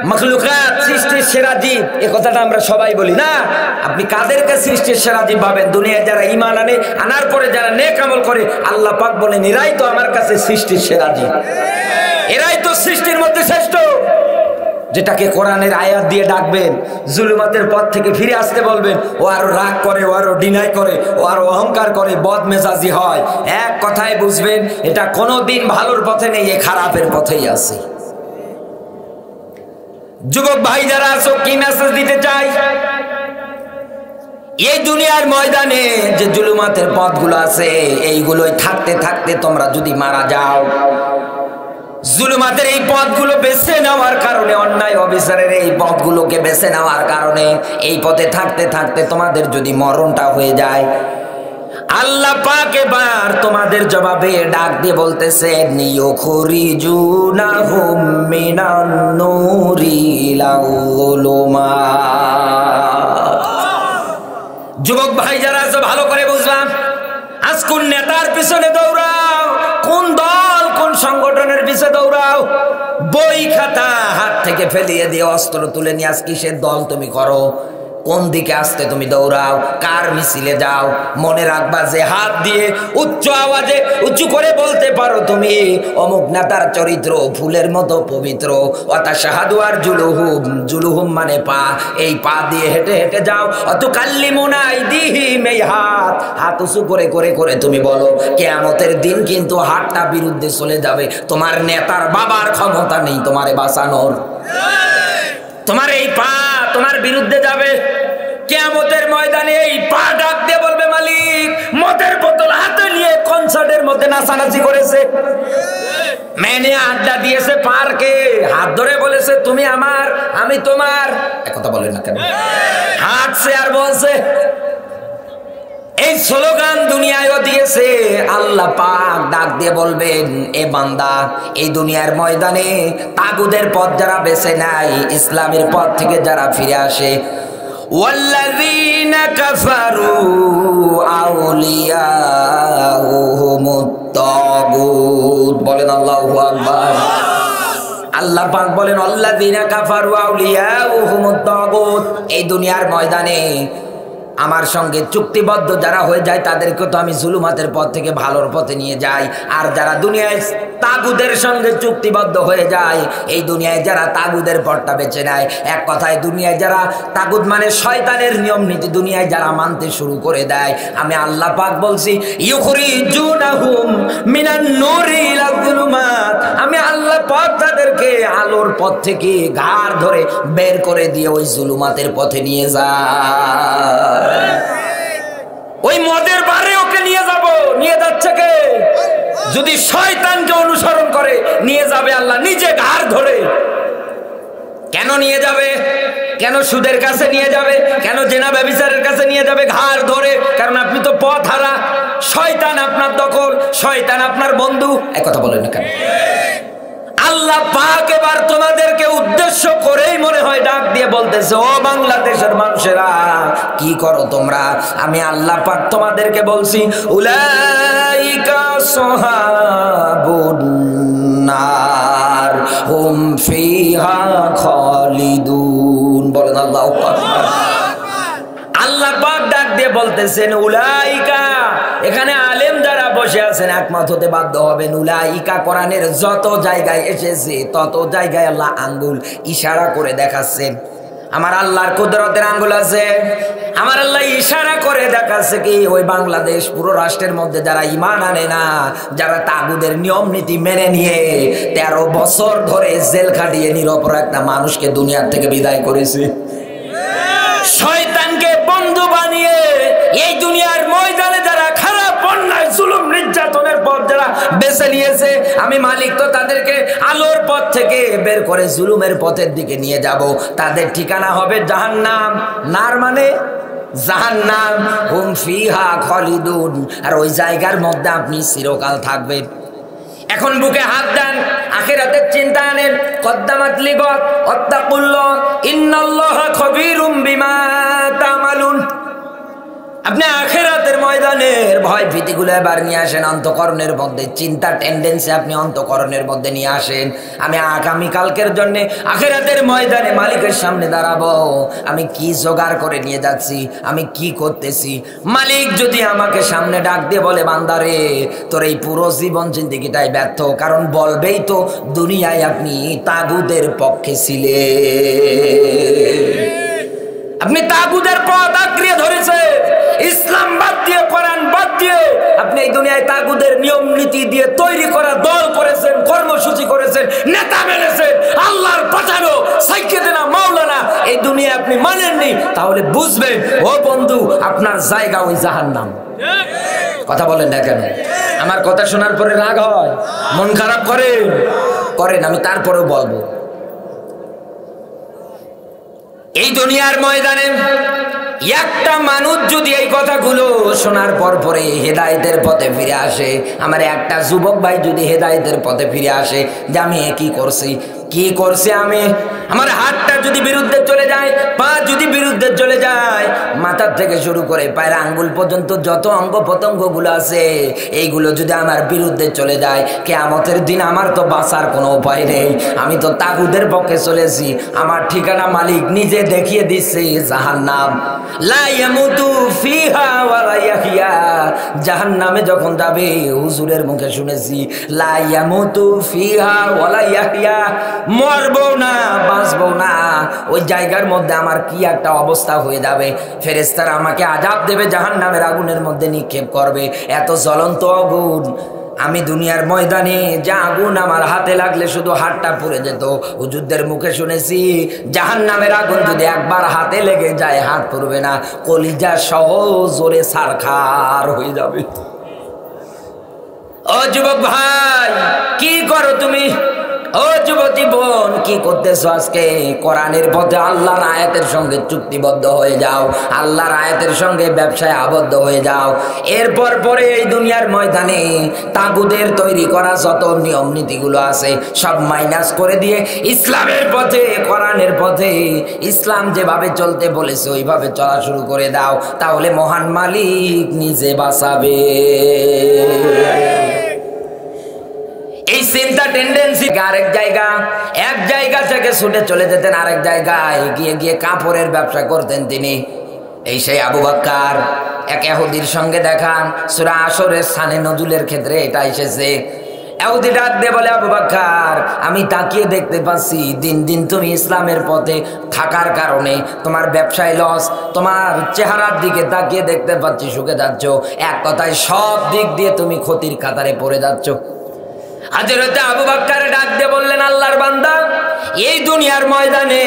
মাখলুকাত, সৃষ্টির সেরা জীব, এ কথাটা আমরা সবাই বলি না। আপনি কাদেরকে সৃষ্টির সেরা জীব ভাবেন? দুনিয়ায় যারা ঈমান আনার পরে যারা নেক আমল করে, আল্লাহ পাক বলেন এরাই তো আমার কাছে সৃষ্টির সেরা জীব, এরাই তো সৃষ্টির মধ্যে শ্রেষ্ঠ। যেটাকে কোরআনের আয়াত দিয়ে ডাকবেন, জুলুমাতের পথ থেকে ফিরে আসতে বলবেন, ও আরো রাগ করে, ও আরো ডিনাই করে, ও আরো অহংকার করে, বদমেজাজি হয়, এক কথায় বুঝবেন এটা কোনোদিন ভালোর পথে নেই, এ খারাপের পথেই আছে। যুবক ভাই যারা আছো, কি মেসেজ দিতে চাই? এই দুনিয়ার ময়দানে যে জুলুমাতের পথগুলো আছে, এইগুলোই থাকতে থাকতে তোমরা যদি মারা যাও, জুলুমাতের এই পথগুলো বেছে নেওয়ার কারণে, অন্যায় অবিচারের এই পথগুলোকে বেছে নেওয়ার কারণে, এই পথে থাকতে থাকতে তোমাদের যদি মরণটা হয়ে যায়, আল্লাহ পাক এবার তোমাদের জবাবে ডাক দিয়ে বলতেছেন, ইউখরিজুনাহুম মিনান নূরি ইলা যুলুমাত। যুবক ভাই যারা আছো, ভালো করে বুঝলাম, আজ কোন নেতার পিছনে দৌড়াও, কোন দল, কোন সংগঠনের পিছনে দৌড়াও, বই খাতা হাত থেকে ফেলিয়ে দিয়ে অস্ত্র তুলে নিয়ে আজ কিসের দল তুমি করো, কোন দিকে আসতে তুমি দৌড়াও, কার মিছিলে যাও, মনে রাখবা যে হাত দিয়ে উচ্চ আওয়াজে উঁচু করে বলতে পারো তুমি অমুক নেতার চরিত্র ফুলের মতো পবিত্র, ওয়াতাশহাদু আরজুলুহুম, জুলুহুম মানে পা, এই পা দিয়ে হেঁটে হেঁটে যাও, অতুকাল্লিমুনা আইদিহিম, এই হাত উঁচু করে করে করে তুমি বলো, কিয়ামতের দিন কিন্তু হাতটা বিরুদ্ধে চলে যাবে, তোমার নেতার বাবার ক্ষমতা নেই তোমারে বাঁচানোর, তোমার এই পা তোমার বিরুদ্ধে যাবে। কিয়ামতের ময়দানে এই পা ডাক দিয়ে বলবে, মালিক মদের বোতল হাতে নিয়ে কনসার্টের মধ্যে নাচানাচি করেছে, মেনে আড্ডা দিয়েছে পার্কে, হাত ধরে বলেছে তুমি আমার আমি তোমার, একথা বলেন না কেন? হাঁটছে আর বলছে, এই স্লোগান দুনিয়ায়ও দিয়েছে। আল্লাহ পাক ডাক দিয়ে বলবেন, এ বান্দা, এই দুনিয়ার ময়দানে তাগুদের পথ যারা বেছে নেয়, ইসলামের পথ থেকে যারা ফিরে আসে, ওয়াল্লাযীনা কাফারু আউলিয়াউহুমুত তাগুত, বলেন আল্লাহু আকবার। আল্লাহ পাক বলেন, আল্লাযীনা কাফারু আউলিয়াউহুমুত তাগুত, এই দুনিয়ার ময়দানে আমার সঙ্গে চুক্তিবদ্ধ যারা হয়ে যায় তাদেরকে তো আমি জুলুমাতের পথ থেকে ভালোর পথে নিয়ে যাই, আর যারা দুনিয়ায় তাগুদের সঙ্গে চুক্তিবদ্ধ হয়ে যায়, এই দুনিয়ায় যারা তাগুদের পথটা বেছে নেয়, এক কথায় দুনিয়ায় যারা তাগুদ মানে শয়তানের নিয়ম নীতি দুনিয়ায় যারা মানতে শুরু করে দেয়, আমি আল্লাহ পাক বলছি, ইউখরিজুনাহুম মিনান নূরি ইলা যুলুমাত, আমি আল্লাহ পাক তাদেরকে আলোর পথ থেকে ঘাড় ধরে বের করে দিয়ে ওই জুলুমাতের পথে নিয়ে যায়। ওই মদের বারে ওকে নিয়ে যাব। নিয়ে যাচ্ছে কে? যদি শয়তানকে অনুসরণ করে নিয়ে যাবে আল্লাহ নিজে ঘাড় ধরে। কেন নিয়ে যাবে? কেন সুদের কাছে নিয়ে যাবে? কেন জেনা ব্যভিচারের কাছে নিয়ে যাবে ঘাড় ধরে? কারণ আপনি তো পথ হারা। শয়তান আপনার দখল, শয়তান আপনার বন্ধু। এক কথা বলেন না কেন? আল্লাহ পাক এবার তোমাদেরকে উদ্দেশ্য করেই মনে হয় ডাক দিয়ে বলতেছে, ও বাংলাদেশের মানুষেরা কি করো তোমরা? আমি আল্লাহ পাক তোমাদেরকে বলছি, উলাইকা সাহাবুন নার হুম ফিহা খালিদুন। বলেন আল্লাহু আকবার। আল্লাহ পাক ডাক দিয়ে বলতেছেন উলাইকা। এখানে আলেম যারা বসে আছেন একমত হতে বাধ্য হবেন, উলাইকা কোরআনের যত জায়গায় এসেছে তত জায়গায় আল্লাহ আঙ্গুল ইশারা করে দেখাচ্ছেন। আমার আল্লাহর কুদরতের আঙ্গুল আছে। আমার আল্লাহ ইশারা করে দেখাচ্ছে কি, ওই বাংলাদেশ পুরো রাষ্ট্রের মধ্যে যারা ঈমান আনে না, যারা তাগুদের নিয়ম নীতি মেনে নিয়ে 13 বছর ধরে জেল খাটিয়ে নিরপরাধ একটা মানুষকে দুনিয়ার থেকে বিদায় করেছে, শয়তানকে বন্ধু বানিয়ে এই দুনিয়ার ময়দানে যারা খারাপ অন্যায় জুলুম নির্যাতনের পথ যারা বেছে নিয়েছে, আমি মালিক তো তাদেরকে আলোর পথ থেকে বের করে জুলুমের পথের দিকে নিয়ে যাব। তাদের ঠিকানা হবে জাহান্নাম। নার মানে জাহান্নাম। হুম ফিহা খালিদুন। আর ওই জায়গার মধ্যে আপনি চিরকাল থাকবেন। এখন বুকে হাত দেন, আখিরাতের চিন্তা আনেন। কদ্দামাত লিগত ওয়াত্তাকুল্লাহ ইন্নাল্লাহা খবীরুম বিমা তা'মালুন। আপনি আখিরাতের ময়দানের ভয় ভীতিগুলো এবার নিয়ে আসেন অন্তঃকরণের মধ্যে। চিন্তা টেন্ডেন্সি আপনি অন্তঃকরণের মধ্যে নিয়ে আসেন। আমি আগামী কালকের জন্য আখিরাতের ময়দানে মালিকের সামনে দাঁড়াবো। আমি কি জোগাড় করে নিয়ে যাচ্ছি, আমি কি করতেছি। মালিক যদি আমাকে সামনে ডাক দিয়ে বলে, বান্দারে তোর এই পুরো জীবন জিন্দেগিটাই ব্যর্থ, কারণ বলবেই তো দুনিয়ায় আপনি তাগুদের পক্ষে ছিলেন, আপনি তাগুদের পথ আঁকড়িয়ে ধরেছেন, ইসলাম বাদ দিয়ে কোরআন বাদ দিয়ে আপনি এই দুনিয়ায় তাগুদের নিয়ম নীতি দিয়ে তৈরি করা দল করেছেন, কর্মসূচি করেছেন, নেতা মেনেছেন। আল্লাহর পাঠানো সাইয়েদনা মাওলানা এই দুনিয়া আপনি মানেননি। তাহলে বুঝবেন ও বন্ধু, আপনার জায়গা ওই জাহান্নাম। কথা বলেন না কেন? আমার কথা শোনার পরে রাগ হয়, মন খারাপ করেন, আমি তারপরেও বলবো। এই দুনিয়ার ময়দানে একটা মানুষ যদি এই কথাগুলো শোনার পরে হেদায়েতের পথে ফিরে আসে, আমার একটা যুবক ভাই যদি হেদায়েতের পথে ফিরে আসে যে আমি কি করছি আমি, আমার হাতটা যদি বিরুদ্ধে চলে যায়, পা যদি বিরুদ্ধে চলে যায়, মাথার থেকে শুরু করে পায়ের আঙ্গুল পর্যন্ত যত অঙ্গ প্রত্যঙ্গগুলো আছে এইগুলো যদি আমার বিরুদ্ধে চলে যায়, কিয়ামতের দিন আমার তো বাঁচার কোনো উপায় নেই। আমি তো তাগুদের পক্ষে চলেছি, আমার ঠিকানা মালিক নিজে দেখিয়ে দিচ্ছে জাহান্নাম। লা ইয়ামুতু ফিহা ওয়া লা ইয়াহইয়া। জাহান্নামে যখন যাবে, হুজুরের মুখে শুনেছি, লা ইয়ামুতু ফিহা ওয়া লা ইয়াহইয়া, মরবো না বাঁচবো না। ওই জায়গার মধ্যে আমার কি একটা অবস্থা হয়ে যাবে। ফেরেশতারা আমাকে আযাব দেবে, জাহান্নামের আগুনের মধ্যে নিক্ষেপ করবে। এত জ্বলন্ত আগুন। আমি দুনিয়ার ময়দানে যে আগুন আমার হাতে লাগলে শুধু হাতটা পুড়ে যেত, হুজুরদের মুখে শুনেছি জাহান্নামের আগুন যদি একবার হাতে লেগে যায় হাত পুড়বে না, কলিজা সহ জোরে ছারখার হয়ে যাবে। ও যুবক ভাই, কি করো তুমি? ও যুবতী বোন, কি করতেছো আজকে? কোরআনের পথে আল্লাহর আয়াতের সঙ্গে চুক্তিবদ্ধ হয়ে যাও, আল্লাহর আয়াতের সঙ্গে ব্যবসায় আবদ্ধ হয়ে যাও। এরপর পরে এই দুনিয়ার ময়দানে তাগুদের তৈরি করা যত নিয়ম নীতিগুলো আছে সব মাইনাস করে দিয়ে ইসলামের পথে, কোরআনের পথে, ইসলাম যেভাবে চলতে বলেছে ওইভাবে চলা শুরু করে দাও। তাহলে মহান মালিক নিজে বাঁচাবে। এই চিন্তা টেন্ডেন্সি এক জায়গা থেকে ছুটে চলে যেতেন আরেক জায়গায়, গিয়ে কাপড়ের ব্যবসা করতেন তিনি। এই সেই আবু বকর, এক ইহুদির সঙ্গে দেখা। সূরা আসরের শানে নজুলের ক্ষেত্রে এটা এসেছে। ইহুদি ডাক দিয়ে বলে, আবু বকর, আমি তাকিয়ে দেখতে পাচ্ছি দিন দিন তুমি ইসলামের পথে থাকার কারণে তোমার ব্যবসায় লস, তোমার চেহারার দিকে তাকিয়ে দেখতে পাচ্ছি শুকে যাচ্ছ। এক কথায় সব দিক দিয়ে তুমি ক্ষতির কাতারে পড়ে যাচ্ছ। হযরত আবু বকর ডাক দিয়ে বললেন, আল্লাহর বান্দা, এই দুনিয়ার ময়দানে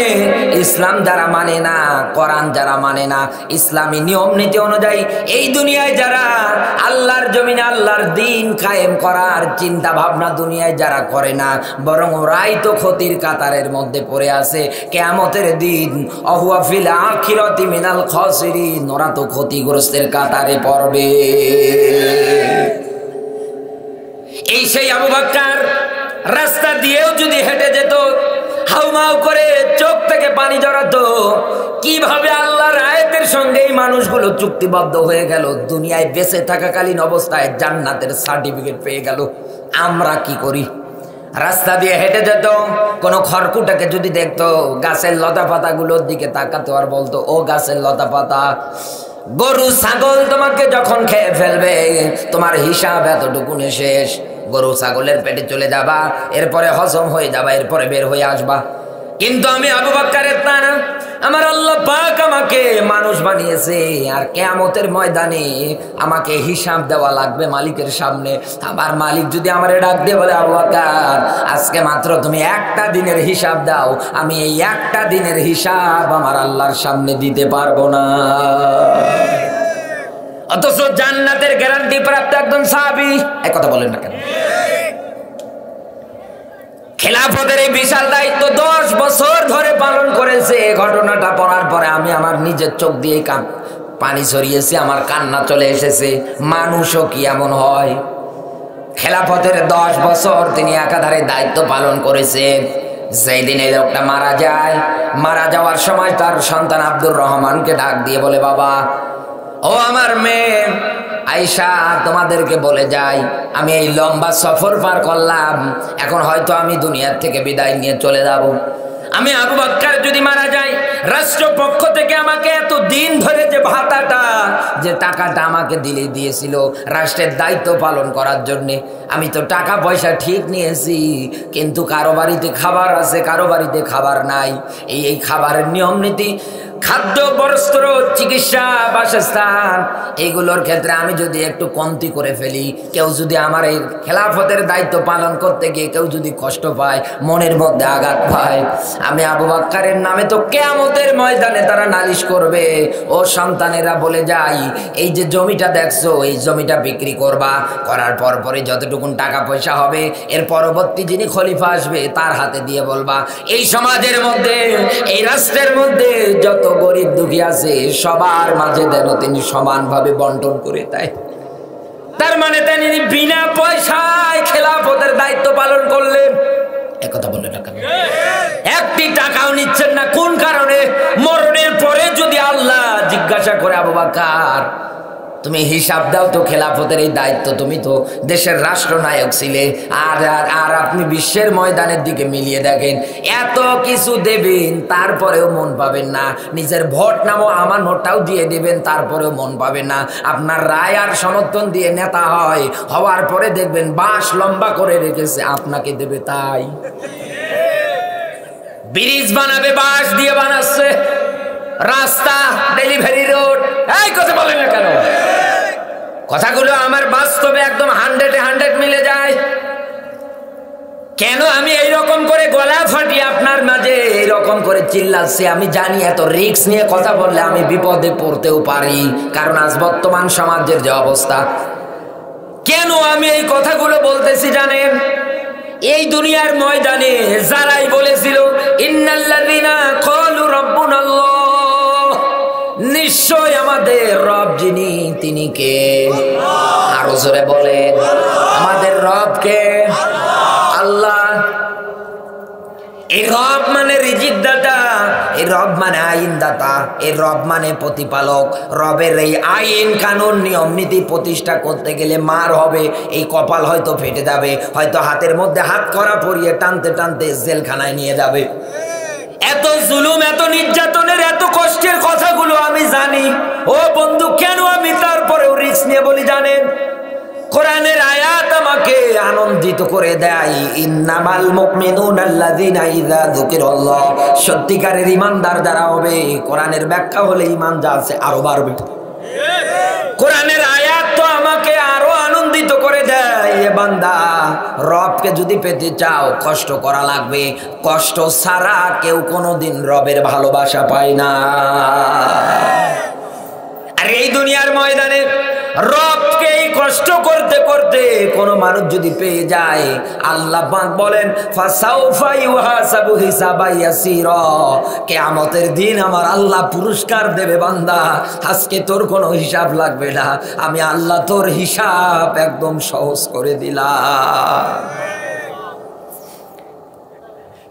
ইসলাম যারা মানে না, কোরআন যারা মানে না, ইসলামী নিয়ম নীতি অনুযায়ী এই দুনিয়ায় যারা আল্লাহর জমিনে আল্লাহর দ্বীন কায়েম করার চিন্তা ভাবনা দুনিয়ায় যারা করে না, বরং ওরাই তো ক্ষতির কাতারের মধ্যে পড়ে আছে। কিয়ামতের দিন অহুয়া ফিল আখিরাতি মিনাল খাসিরিন, ওরা তো ক্ষতিগ্রস্তের কাতারে পড়বে। এই সেই আবু বকর রাস্তা দিয়েও যদি হেঁটে যেত, হাউমাউ করে চোখ থেকে পানি জড়াতো। কিভাবে আল্লাহর আয়াতের সঙ্গে এই মানুষগুলো চুক্তিবদ্ধ হয়ে গেল, দুনিয়ায় বেঁচে থাকাকালীন অবস্থায় জান্নাতের সার্টিফিকেট পেয়ে গেল। আমরা কি করি? রাস্তা দিয়ে হেঁটে যেত, কোনো খড়কুটাকে যদি দেখতো, গাছের লতা পাতাগুলোর দিকে তাকাতো আর বলতো, ও গাছের লতা পাতা, গরু ছাগল তোমাকে যখন খেয়ে ফেলবে তোমার হিসাব এতটুকুনে শেষ। গরু ছাগলের পেটে চলে যাবা, এরপরে হজম হয়ে যাবা, এরপরে বের হয়ে আসবা। কিন্তু আমি আবু বকরের তা না। আমার আল্লাহ পাক আমাকে মানুষ বানিয়েছে, আর কিয়ামতের ময়দানে আমাকে হিসাব দেওয়া লাগবে মালিকের সামনে। আমার মালিক যদি আমারে ডাক দিয়ে বলে, আবু বকর আজকে মাত্র তুমি একটা দিনের হিসাব দাও, আমি এই একটা দিনের হিসাব আমার আল্লাহর সামনে দিতে পারবো না। অথচ জান্নাতের গ্যারান্টি প্রাপ্ত একজন সাহাবী, এই কথা বলেন না কেন? খেলাফতের এই বিশাল দায়িত্ব 10 বছর ধরে পালন করেছে। ঘটনাটা পড়ার পরে আমি আমার নিজের চোখ দিয়ে পানি ছড়িয়েছি, আমার কান্না চলে এসেছে। মানুষও কি এমন হয়? খেলাফতের 10 বছর তিনি একাধারে দায়িত্ব পালন করেছে। যেই দিন এই লোকটা মারা যায়, মারা যাওয়ার সময় তার সন্তান আব্দুর রহমানকে ডাক দিয়ে বলে, বাবা, ও আমার মেয়ে আয়েশা, তোমাদেরকে বলে যাই, আমি এই লম্বা সফর পার করলাম, এখন হয়তো আমি দুনিয়ার থেকে বিদায় নিয়ে চলে যাব। আমি আবু বকর যদি মারা যাই, রাষ্ট্রপক্ষ থেকে আমাকে এত দিন ধরে যে ভাতাটা, যে টাকাটা আমাকে দিয়েছিল রাষ্ট্রের দায়িত্ব পালন করার জন্য, আমি তো টাকা পয়সা ঠিক নিয়েছি, কিন্তু কারো বাড়িতে খাবার আছে, কারো বাড়িতে খাবার নাই। এই খাবারের নিয়ম নীতি, খাদ্য, বস্ত্র, চিকিৎসা, বাসস্থান, এইগুলোর ক্ষেত্রে আমি যদি একটু কমতি করে ফেলি, কেউ যদি আমার এই খেলাফতের দায়িত্ব পালন করতে গিয়ে কেউ যদি কষ্ট পায়, মনের মধ্যে আঘাত পায়, আমি আবু বকরের নামে তো কিয়ামতের ময়দানে তারা নালিশ করবে। ও সন্তানেরা বলে যাই, এই যে জমিটা দেখছো, এই জমিটা বিক্রি করবা, করার পরে যতটুকুন টাকা পয়সা হবে, এর পরবর্তী যিনি খলিফা আসবে তার হাতে দিয়ে বলবা, এই সমাজের মধ্যে, এই রাষ্ট্রের মধ্যে যত গরিব দুঃখী আছে সবার মাঝে যেন তিনি সমানভাবে বন্টন করে দেয়। তার মানে তিনি বিনা পয়সায় খেলাফতের দায়িত্ব পালন করলেন। একথা বললেন না কেন? একটি টাকাও নিচ্ছেন না। কোন কারণে? মরণের পরে যদি আল্লাহ জিজ্ঞাসা করে, আবু বকর তুমি হিসাব দাও তো, খেলাফতের এই দায়িত্ব, তুমি তো দেশের রাষ্ট্রনায়ক ছিলে, আর আপনি বিশ্বের ময়দানের দিকে মিলিয়ে দেখেন, এত কিছু দেবেন তারপরেও মন পাবেন না, নিজের ভোট নামও আমার নোটটাও দিয়ে দেবেন তারপরেও মন পাবেন না। আপনার রায় আর সমর্থন দিয়ে নেতা হওয়ার পরে দেখবেন বাঁশ লম্বা করে রেখেছে, আপনাকে দেবে তাই। ব্রিজ বানাবে বাঁশ দিয়ে বানাচ্ছে, রাস্তা, ডেলিভারি রোড, এই কথা বলেন না কেন? কথাগুলো আমার বাস্তবে একদম 100-100 মিলে যায়। কেন আমি এইরকম করে গলা ফাটিয়ে আপনার মাঝে এইরকম করে চিল্লাচ্ছি? আমি জানি এত রিস্ক নিয়ে কথা বললে আমি বিপদে পড়তেও পারি, কারণ আজ বর্তমান সমাজের যে অবস্থা। কেন আমি এই কথাগুলো বলতেছি জানেন? এই দুনিয়ার ময়দানে যারাই বলেছিল ইন্নাল্লাযিনা ক্বালু রাব্বুনাল্লাহ, নিশ্চয় আমাদের রব যিনি, তিনি কে? আরো জোরে বলেন, আমাদের রব কে? আল্লাহ। এই রব মানে রিজিক দাতা, এই রব মানে আইন দাতা, এই রব মানে প্রতিপালক। রবের এই আইন কানুন নিয়ম নীতি প্রতিষ্ঠা করতে গেলে মার হবে, এই কপাল হয়তো ফেটে যাবে, হয়তো হাতের মধ্যে হাত করা পরিয়ে টানতে টানতে জেলখানায় নিয়ে যাবে। এত জুলুম, এত নির্যাতনের, এত কষ্টের কথাগুলো আমি জানি। ও বন্ধু, কেন আমি তারপরেও রিস্ক নিয়ে বলি জানেন? কোরআনের আয়াত আমাকে আনন্দিত করে দেয়। ইন্নামাল মুমিনুনাল্লাযিনা ইযা যুকিরাল্লাহ, সত্যিকারের ঈমানদার যারা হবে, কোরআনের ব্যাখ্যা হলে ঈমান যা আছে আরো বাড়বে। কোরআনের আয়াত তো আমাকে আরো আনন্দিত করে দেয়। এ বান্দা, রবকে যদি পেতে চাও কষ্ট করা লাগবে। কষ্ট ছাড়া কেউ কোনোদিন রবের ভালোবাসা পায় না। আর এই দুনিয়ার ময়দানে রবকে কষ্ট করতে করতে কোন মানুষ যদি পেয়ে যায়, আল্লাহ পাক বলেন ফাসাউফা ইউহাসাবু হিসাবা ইয়াসীরা, কিয়ামতের দিন আমার আল্লাহ পুরস্কার দেবে। বান্দা, আজকে তোর কোনো হিসাব লাগবে না, আমি আল্লাহ তোর হিসাব একদম সহজ করে দিলাম।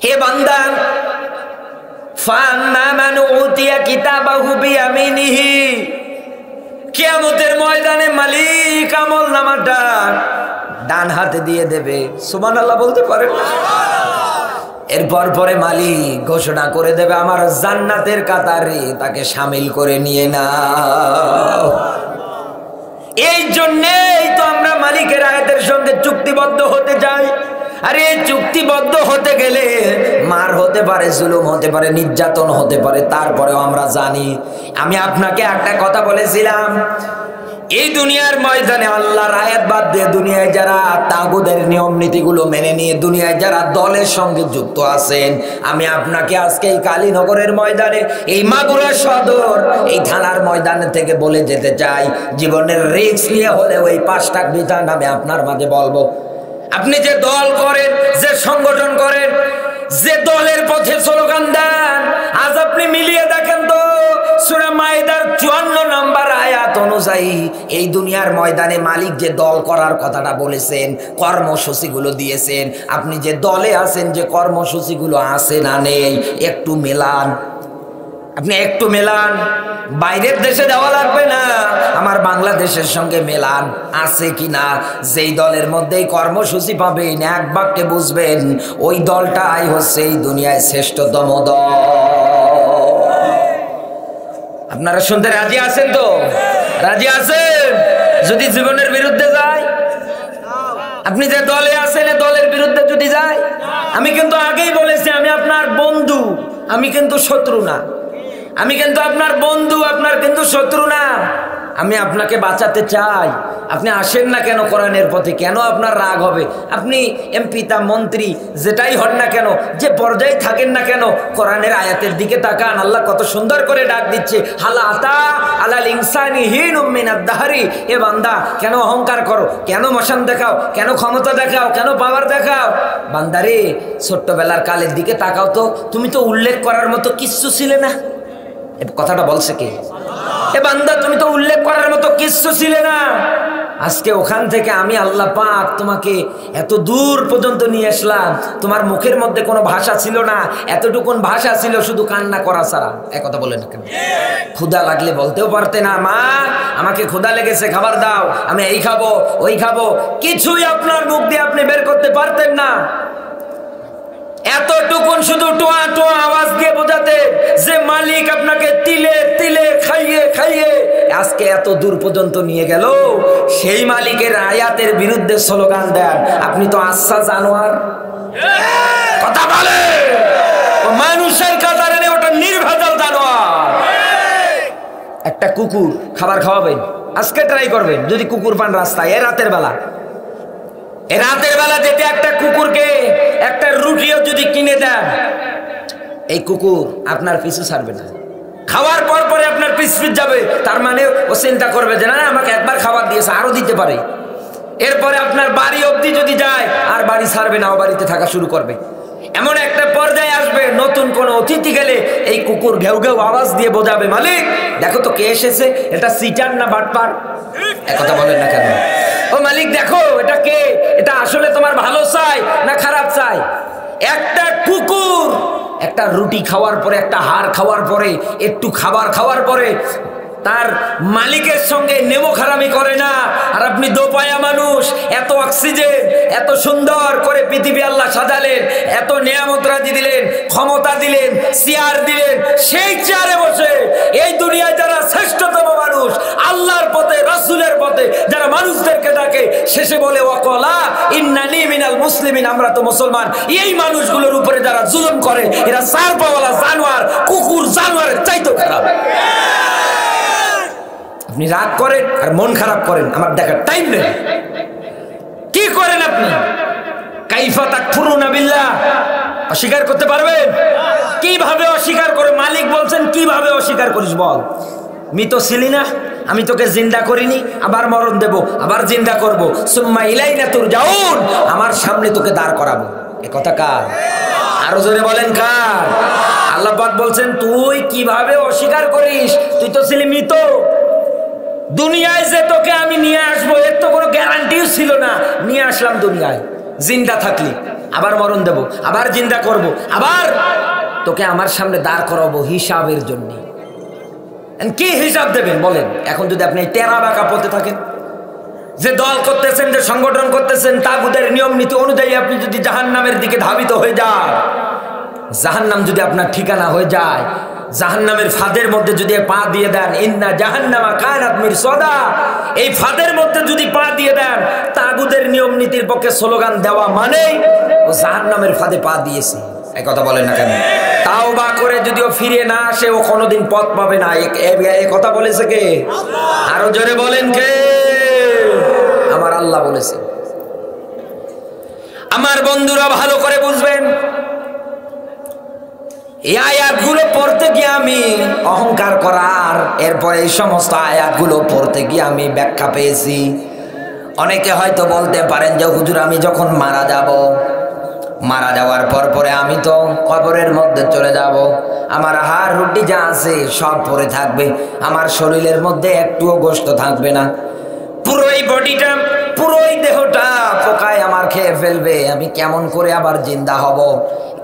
হে বান্দা, ফাম্মা মান উতিয়া কিতাবাহু বিয়ামিনিহি, কিয়ামতের ময়দানে মালিক আমলনামাটা ডান হাতে দিয়ে দেবে। সুবহানাল্লাহ বলতে পারেন? এরপর পরে মালিক ঘোষণা করে দেবে, আমার জান্নাতের কাতারে তাকে শামিল করে নিয়ে নাও। এই জন্যই তো আমরা মালিকের আয়াতের সঙ্গে চুক্তিবদ্ধ হতে চাই। আরে চুক্তিবদ্ধ হতে গেলে মার হতে পারে, জুলুম হতে পারে, নির্যাতন হতে পারে, তারপরেও আমরা জানি। আমি আপনাকে একটা কথা বলেছিলাম, এই দুনিয়ার ময়দানে আল্লাহর আয়াত বাদ দিয়ে দুনিয়ায় যারা তাগুদের নিয়ম নীতিগুলো মেনে নিয়ে দুনিয়ায় যারা দলের সঙ্গে যুক্ত আছেন, আমি আপনাকে আজকে এই কালীনগরের ময়দানে, এই মাগুরা সদর এই থানার ময়দানে থেকে বলে যেতে চাই, জীবনের রিস্ক নিয়ে হলেও এই 5টা বিধান আমি আপনার মাঝে বলবো। আপনি যে দল করেন, যে সংগঠন করেন, যে দলের পথে স্লোগান দেন, আজ আপনি মিলিয়ে দেখেন তো সূরা মাইদার 54 নম্বর আয়াত অনুযায়ী এই দুনিয়ার ময়দানে মালিক যে দল করার কথাটা বলেছেন, কর্মসূচিগুলো দিয়েছেন, আপনি যে দলে আছেন, যে কর্মসূচিগুলো আছে না নেই, একটু মেলান। আপনি একটু মেলান, বাইরের দেশে যাওয়া লাগবে না, আমার বাংলাদেশের সঙ্গে মেলান আছে কিনা। যেই দলের মধ্যেই কর্মসূচি পাবেন, এক বাক্যে বুঝবেন ওই দলটাই হচ্ছে এই দুনিয়ায় শ্রেষ্ঠতম দল। আপনারা শুনতে রাজি আছেন তো? রাজি আছেন? যদি জীবনের বিরুদ্ধে যায়, আপনি যে দলে আছেন দলের বিরুদ্ধে যদি যায়, আমি কিন্তু আগেই বলেছি আমি আপনার বন্ধু, আমি কিন্তু শত্রু না। আমি কিন্তু আপনার বন্ধু, আপনার কিন্তু শত্রু না। আমি আপনাকে বাঁচাতে চাই। আপনি আসেন না কেন কোরআনের পথে? কেন আপনার রাগ হবে? আপনি এমপি তা মন্ত্রী যেটাই হন না কেন, যে পর্যায়ে থাকেন না কেন, কোরআনের আয়াতের দিকে তাকান। আল্লাহ কত সুন্দর করে ডাক দিচ্ছে, হালা আতা আলাল ইনসানি হিনুম মিনাদ দাহরি। এ বান্দা, কেন অহংকার করো? কেন মশান দেখাও? কেন ক্ষমতা দেখাও? কেন পাওয়ার দেখাও? বান্দারে, ছোট্টবেলার কালের দিকে তাকাও তো, তুমি তো উল্লেখ করার মতো কিচ্ছু ছিলে না। কথাটা বলছে কে? এ বান্দা, তুমি তো উল্লেখ করার মতো কিচ্ছু ছিলে না। আজকে ওখান থেকে আমি আল্লাহ পাক তোমাকে এত দূর পর্যন্ত নিয়ে আসলাম। তোমার মুখের মধ্যে কোনো ভাষা ছিল না, এতটুকুন ভাষা ছিল শুধু কান্না করা ছাড়া। কথা বলেন কেন? ক্ষুধা লাগলে বলতেও পারতে না, মা আমাকে ক্ষুধা লেগেছে, খাবার দাও, আমি এই খাবো ওই খাবো, কিছুই আপনার মুখ দিয়ে আপনি বের করতে পারতেন না। এতটুকুন শুধু টোয়া টোয়া আওয়াজ দিয়ে বোঝাতে যে মালিক আপনাকে তিলে তিলে খাইয়ে খাইয়ে আজকে এত দূর পর্যন্ত নিয়ে গেল। সেই মালিকের আয়াতের বিরুদ্ধে স্লোগান দেন, আপনি তো আচ্ছা জানোয়ার। কথা বলে মানুষের কাতারে নেই, ওটা নির্ভেজাল জানোয়ার। একটা কুকুর খাবার খাওয়াবেন, আজকে ট্রাই করবেন, যদি কুকুর পান রাস্তায় রাতের বেলা, রাতের বেলা যেতে একটা কুকুরকে একটা রুটিও যদি কিনে দেন, এই কুকুর আপনার পিছু ছাড়বে না। খাওয়ার পর পরে আপনার পিছ যাবে, তার মানে ও চিন্তা করবে যে না, আমাকে একবার খাবার দিয়েছে, আরো দিতে পারে। এরপরে আপনার বাড়ি অবধি যদি যায়, আর বাড়ি ছাড়বে না, ও বাড়িতে থাকা শুরু করবে। এমন একটা পর্যায়ে আসবে, নতুন কোন অতিথি গেলে এই কুকুর ঘেউ ঘেউ আওয়াজ দিয়ে বোঝাবে, মালিক দেখো তো কে এসেছে, এটা সিটার না বাটপার। একথা বলেন না কেন? ও মালিক দেখো এটা কে, এটা আসলে তোমার ভালো চাই না খারাপ চাই। একটা কুকুর একটা রুটি খাওয়ার পরে, একটা হাড় খাওয়ার পরে, একটু খাবার খাওয়ার পরে তার মালিকের সঙ্গে নেমো খারামি করে না। আর আপনি দোপায়া মানুষ, এত অক্সিজেন, এত সুন্দর করে পৃথিবী আল্লাহ সাজালেন, এত নিয়ামত রাজি দিলেন, ক্ষমতা দিলেন, চেয়ার দিলেন, সেই চেয়ারে বসে এই দুনিয়ায় যারা শ্রেষ্ঠতম মানুষ, আল্লাহর পথে রাসূলের পথে যারা মানুষদেরকে ডাকে, শেষে বলে ওয়াকালা ইন্নানি মিনাল মুসলিমিন, আমরা তো মুসলমান। এই মানুষগুলোর উপরে যারা জুলুম করে, এরা চার পাওয়ালা জানোয়ার, কুকুর জানোয়ারের চাইতেও খারাপ। আপনি রাগ করেন আর মন খারাপ করেন, আমার দেখার টাইম নেই। আপনি? কাইফা তাকফুরুনা বিল্লাহ, অস্বীকার করতে পারবেন? কিভাবে অস্বীকার করে? মালিক বলছেন কিভাবে অস্বীকার করিস বল? মৃত ছিলি না, আমি তোকে জিন্দা করিনি, আবার মরণ দেব, আবার জিন্দা করব, সুম্মা ইলাইনা তুরজাউন, আমার সামনে তোকে দাঁড় করাবো। এ কথা কার? আরো জোরে বলেন কার? আল্লাহ পাক বলছেন তুই কিভাবে অস্বীকার করিস? তুই তো ছিলি মৃত। দুনিয়ায় যে তোকে আমি নিয়ে আসবো এর তো কোনো গ্যারান্টিও ছিল না, নিয়ে আসলাম দুনিয়ায়, জিন্দা থাকলি, আবার মরণ দেব, আবার জিন্দা করব, আবার তোকে আমার সামনে দাঁড় করাবো হিসাবের জন্য। কি হিসাব দেবেন বলেন? এখন যদি আপনি টেরা বাঁকা পথে থাকেন, যে দল করতেছেন, যে সংগঠন করতেছেন, তাগুদের নিয়ম নীতি অনুযায়ী আপনি যদি জাহান্নামের দিকে ধাবিত হয়ে যান, জাহান্নাম যদি আপনার ঠিকানা হয়ে যায়, জাহান্নামের ফাঁদের মধ্যে যদি পা দিয়ে দেন, ইন্না জাহান্নামা কানাত মিরসাদা, এই ফাঁদের মধ্যে যদি পা দিয়ে দেন, তাগুদের নিয়ম নীতির পক্ষে স্লোগান দেওয়া মানে ও জাহান্নামের ফাঁদে পা দিয়েছে। এই কথা বলেন না কেন? তাওবা করে যদিও ফিরে না আসে, ও কোনোদিন পথ পাবে না। এই কথা বলেছে কে? আরো জোরে বলেন কে? আমার আল্লাহ বলেছে। আমার বন্ধুরা ভালো করে বুঝবেন, এই আয়াতগুলো পড়তে গিয়ে আমি অহংকার করার, এরপরে এই সমস্ত আয়াতগুলো পড়তে গিয়ে আমি ব্যাখ্যা পেয়েছি। অনেকে হয়তো বলতে পারেন যে হুজুর আমি যখন মারা যাব, মারা যাওয়ার পরে আমি তো কবরের মধ্যে চলে যাব, আমার হাড় রুটি যা আছে সব পড়ে থাকবে, আমার শরীরের মধ্যে একটুও গোশত থাকবে না, পুরোই বডিটা, পুরোই দেহটা পোকায় আমার খেয়ে ফেলবে, আমি কেমন করে আবার জিন্দা হব?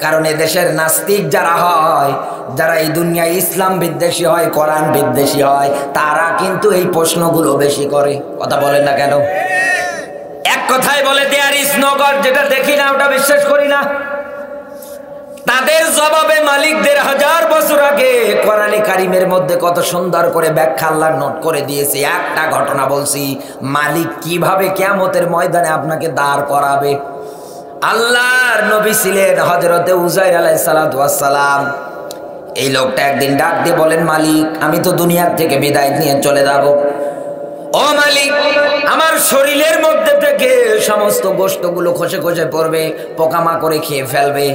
কারণ এদেশের নাস্তিক যারা হয়, যারা এই দুনিয়ায় ইসলাম বিদ্বেষী হয়, কোরআন বিদ্বেষী হয়, তারা কিন্তু এই প্রশ্নগুলো বেশি করে। কথা বলেন না কেন? এক কথায় বলে দেয়ার ইজ নো গড, যেটা দেখি না ওটা বিশ্বাস করি না। তাদের জবাবে মালিকদের 1000 বছর আগে কোরআনে কারিমের মধ্যে কত সুন্দর করে ব্যাখ্যা আল্লাহ নোট করে দিয়েছে। একটা ঘটনা বলছি, মালিক কিভাবে কিয়ামতের ময়দানে আপনাকে দাঁড় করাবে। আল্লাহর নবী ছিলেন হযরতে উযাইর আলাইহিস সালাতু ওয়াস সালাম। এই লোকটা একদিন ডাক দিয়ে বলেন, মালিক আমি তো দুনিয়ার থেকে বিদায় নিয়ে চলে যাব। ও মালিক, আমার শরীরের মধ্যে থেকে সমস্ত গোশতগুলো খসে খসে পড়বে, পোকামাকড়ে খেয়ে ফেলবে,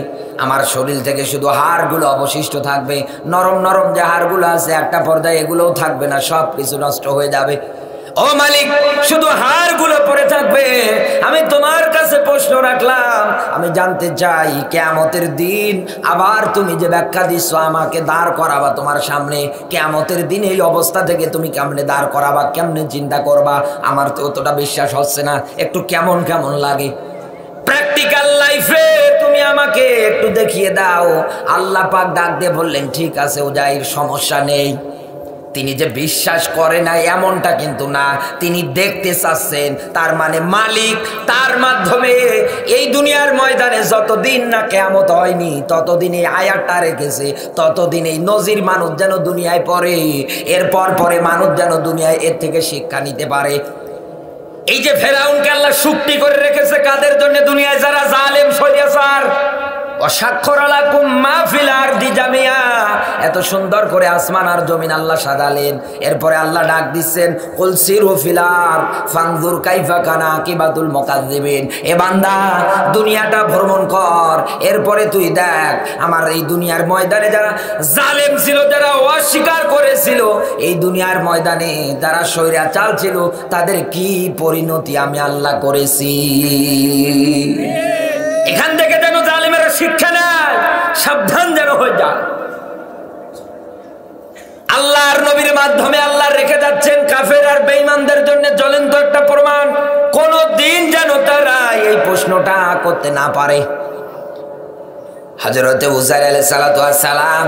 আমার শরীর থেকে শুধু হাড়গুলো অবশিষ্ট থাকবে, নরম নরম যে হাড়গুলো আছে একটা পর্যায়ে এগুলোও থাকবে না, সব কিছু নষ্ট হয়ে যাবে। ও মালিক, শুধু হাড়গুলো পড়ে থাকবে। আমি তোমার কাছে প্রশ্ন রাখলাম, আমি জানতে চাই কিয়ামতের দিন আবার তুমি যে ব্যাখ্যা দিচ্ছ আমাকে দাঁড় করাবা তোমার সামনে, কিয়ামতের দিন এই অবস্থা থেকে তুমি কেমনে দাঁড় করাবা, কেমনে চিন্তা করবা, আমার তো অতটা বিশ্বাস হচ্ছে না, একটু কেমন কেমন লাগে। প্র্যাকটিক্যাল লাইফে তুমি আমাকে একটু দেখিয়ে দাও। আল্লাহ পাক ডাক দিয়ে বললেন, ঠিক আছে উযাইর, সমস্যা নেই। তিনি যে বিশ্বাস করে না এমনটা কিন্তু না, তিনি দেখতে চাচ্ছেন। তার মানে মালিক তার মাধ্যমে এই দুনিয়ার ময়দানে যতদিন না কিয়ামত হয়নি ততদিন এই আয়াতটা রেখেছে, ততদিন এই নজির মানুষ যেন দুনিয়ায় পড়ে, এরপর পরে মানুষ যেন দুনিয়ায় এর থেকে শিক্ষা নিতে পারে। এই যে ফেরাউনকে আল্লাহ সুক্তি করে রেখেছে কাদের জন্য? দুনিয়ায় যারা জালেম শৈয়াচার। এত সুন্দর করে আসমান আর জমিন আল্লাহ সাজালেন, এরপরে আল্লাহ ডাক দিচ্ছেন, কুল সিরু ফিল আরদ ফানজুর কাইফা কানা আকিবাতুল মুকাজ্জিবিন। এ বান্দা দুনিয়াটা ভ্রমণ কর, এরপরে তুই দেখ আমার এই দুনিয়ার ময়দানে যারা জালেম ছিল, যারা অস্বীকার করেছিল, এই দুনিয়ার ময়দানে যারা স্বৈরাচার ছিল, তাদের কি পরিণতি আমি আল্লাহ করেছি। এখান থেকে যেন জালেমেরা শিক্ষা নেয়, সাবধান যেন হয়ে যায়। আল্লাহর নবীর মাধ্যমে আল্লাহ রেখে যাচ্ছেন কাফের আর বেঈমানদের জন্য জ্বলন্ত একটা প্রমাণ, কোন দিন যেন তারা এই প্রশ্নটা করতে না পারে। হযরতে উযাইর আলাইহিস সালাতু ওয়াস সালাম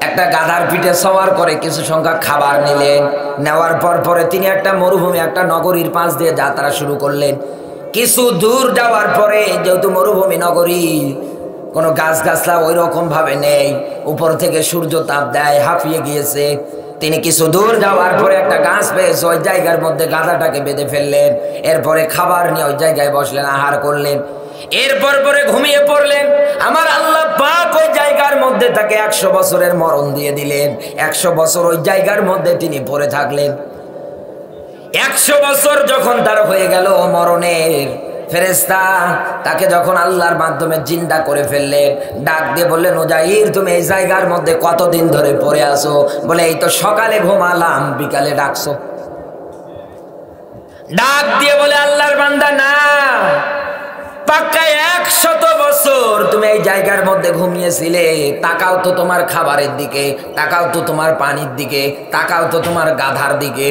একটা গাধার পিঠে সওয়ার করে কিছু সংখ্যক খাবার নিলেন, নেওয়ার পরে তিনি একটা মরুভূমি, একটা নগরীর পাশ দিয়ে যাত্রা শুরু করলেন। কিছু দূর যাওয়ার পরে, যেহেতু মরুভূমি নগরী, কোনো গাছগাছলা ওই রকম ভাবে নেই, উপর থেকে সূর্য তাপ দেয়, হাঁপিয়ে গিয়েছে। তিনি কিছু দূর যাওয়ার পরে একটা গাছ পেয়েছে, ওই জায়গার মধ্যে গাধাটাকে বেঁধে ফেললেন, এরপরে খাবার নিয়ে ওই জায়গায় বসলেন, আহার করলেন, এরপর পরে ঘুমিয়ে পড়লেন। আমার আল্লাহ পাক ওই জায়গার মধ্যে তাকে 100 বছরের মরণ দিয়ে দিলেন। 100 বছর ওই জায়গার মধ্যে তিনি পড়ে থাকলেন। 100 বছর যখন তার হয়ে গেল মরণের, ফেরেশতা তাকে যখন আল্লাহর মাধ্যমে জিন্দা করে ফেললেন, ডাক দিয়ে বললেন, উজাইর তুমি এই জায়গার মধ্যে কতদিন ধরে পড়ে আছো? বলে এই তো সকালে ঘুমালাম, বিকালে ডাকছো। ডাক দিয়ে বলে আল্লাহর বান্দা, না, পাক্কা 100 বছর তুমি এই জায়গার মধ্যে ঘুমিয়েছিলে। তাকাও তো তোমার খাবারের দিকে, তাকাও তো তোমার পানির দিকে, তাকাও তো তোমার গাধার দিকে।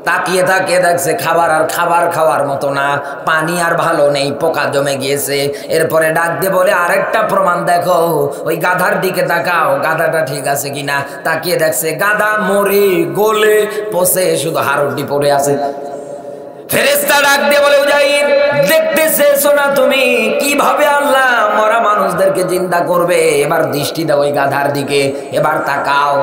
তাকিয়ে তাকিয়ে দেখছে খাবার আর খাবার খাওয়ার মতো না, পানি আর ভালো নেই, পোকা জমে গিয়েছে। এরপরে ডাক দিয়ে বলে আরেকটা প্রমাণ দেখো, ওই গাধার দিকে তাকাও, গাধাটা ঠিক আছে কিনা। তাকিয়ে দেখছে গাধা মরে গলে পচে শুধু হাড়ুড্ডি পড়ে আছে। ফেরেশতা ডাক দিয়ে বলে, উজাইর দেখতেছো না তুমি কিভাবে আল্লাহ মরা মানুষদেরকে জিন্দা করবে? এবার দৃষ্টি দাও ওই গাধার দিকে, এবার তাকাও।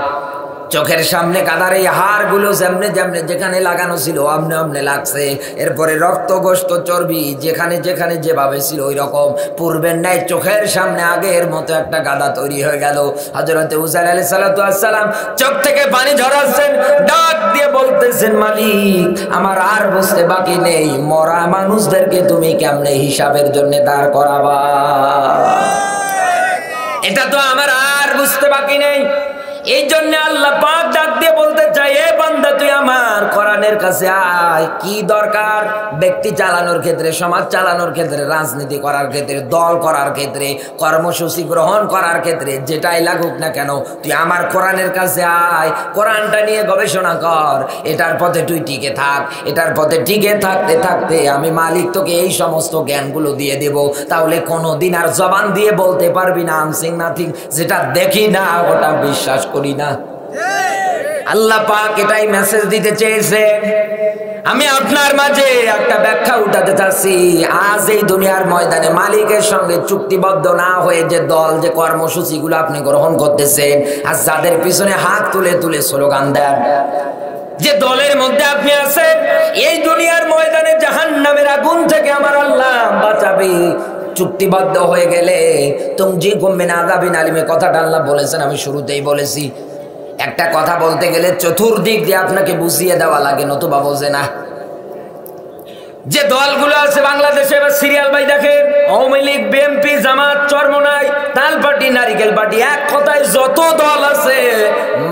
চোখের সামনে গাধার এই হাড়গুলো যেমনে যেমনে যেখানে লাগানো ছিল আমনে আমনে লাগছে। এরপরে রক্ত গোশত চর্বি যেখানে যেখানে যেভাবে ছিল ওই রকম পূর্বের ন্যায় চোখের সামনে আগের মতো একটা গাধা তৈরি হয়ে গেল। হযরতে উজাইর আলাইহিস সালাতু ওয়াস সালাম চোখ থেকে পানি ঝরাচ্ছেন, ডাক দিয়ে বলতেছেন, মালিক আমার আর বুঝতে বাকি নেই, মরা মানুষদেরকে তুমি কেমনে হিসাবের জন্য দাঁড় করাবা? এটা তো আমার আর বুঝতে বাকি নেই। এই জন্য আল্লাহ পাক ডাক দিয়ে বলতে চাই, এ বান্দা তুই আমার কোরআনের কাছে আয়। কি দরকার? ব্যক্তি চালানোর ক্ষেত্রে, সমাজ চালানোর ক্ষেত্রে, রাজনীতি করার ক্ষেত্রে, দল করার ক্ষেত্রে, কর্মসূচি গ্রহণ করার ক্ষেত্রে, যেটাই লাগুক না কেন তুই আমার কোরআনের কাছে আয়, কোরআনটা নিয়ে গবেষণা কর, এটার পথে তুই টিকে থাক। এটার পথে টিকে থাকতে থাকতে আমি মালিক তোকে এই সমস্ত জ্ঞানগুলো দিয়ে দেব। তাহলে কোনোদিন আর জবান দিয়ে বলতে পারবি না আনসিং নাথিং, যেটা দেখি না ওটা বিশ্বাস করি না। আল্লাহ পাক এটাই মেসেজ দিতে চেয়েছে। আমি আপনার মাঝে একটা ব্যাখ্যা উঠাতে চাচ্ছি। আজ এই দুনিয়ার ময়দানে মালিকের সঙ্গে চুক্তিবদ্ধ না হয়ে যে দল, যে কর্মসূচিগুলো আপনি গ্রহণ করতেছেন, আর যাদের পিছনে হাত তুলে তুলে স্লোগান দেন, যে দলের মধ্যে আপনি আছেন, এই দুনিয়ার ময়দানে জাহান্নামের আগুন থেকে আমার আল্লাহ বাঁচাবে। চুক্তিবদ্ধ হয়ে গেলে তুমজিকুম মিন আযাবিন আলিম, কথাটা আল্লাহ বলেছেন, আমি শুরুতেই বলেছি। একটা কথা বলতে গেলে চতুর্দিক দিয়ে আপনাকে বুঝিয়ে দেওয়া লাগে, নতুবা বোঝে না। যে দলগুলো আছে বাংলাদেশে, এবার সিরিয়াল বাই দেখেন, আওয়ামী লীগ, বিএনপি, জামাত, চরমোনাই, তাল পার্টি, নারিকেল পার্টি, এক কথায় যত দল আছে,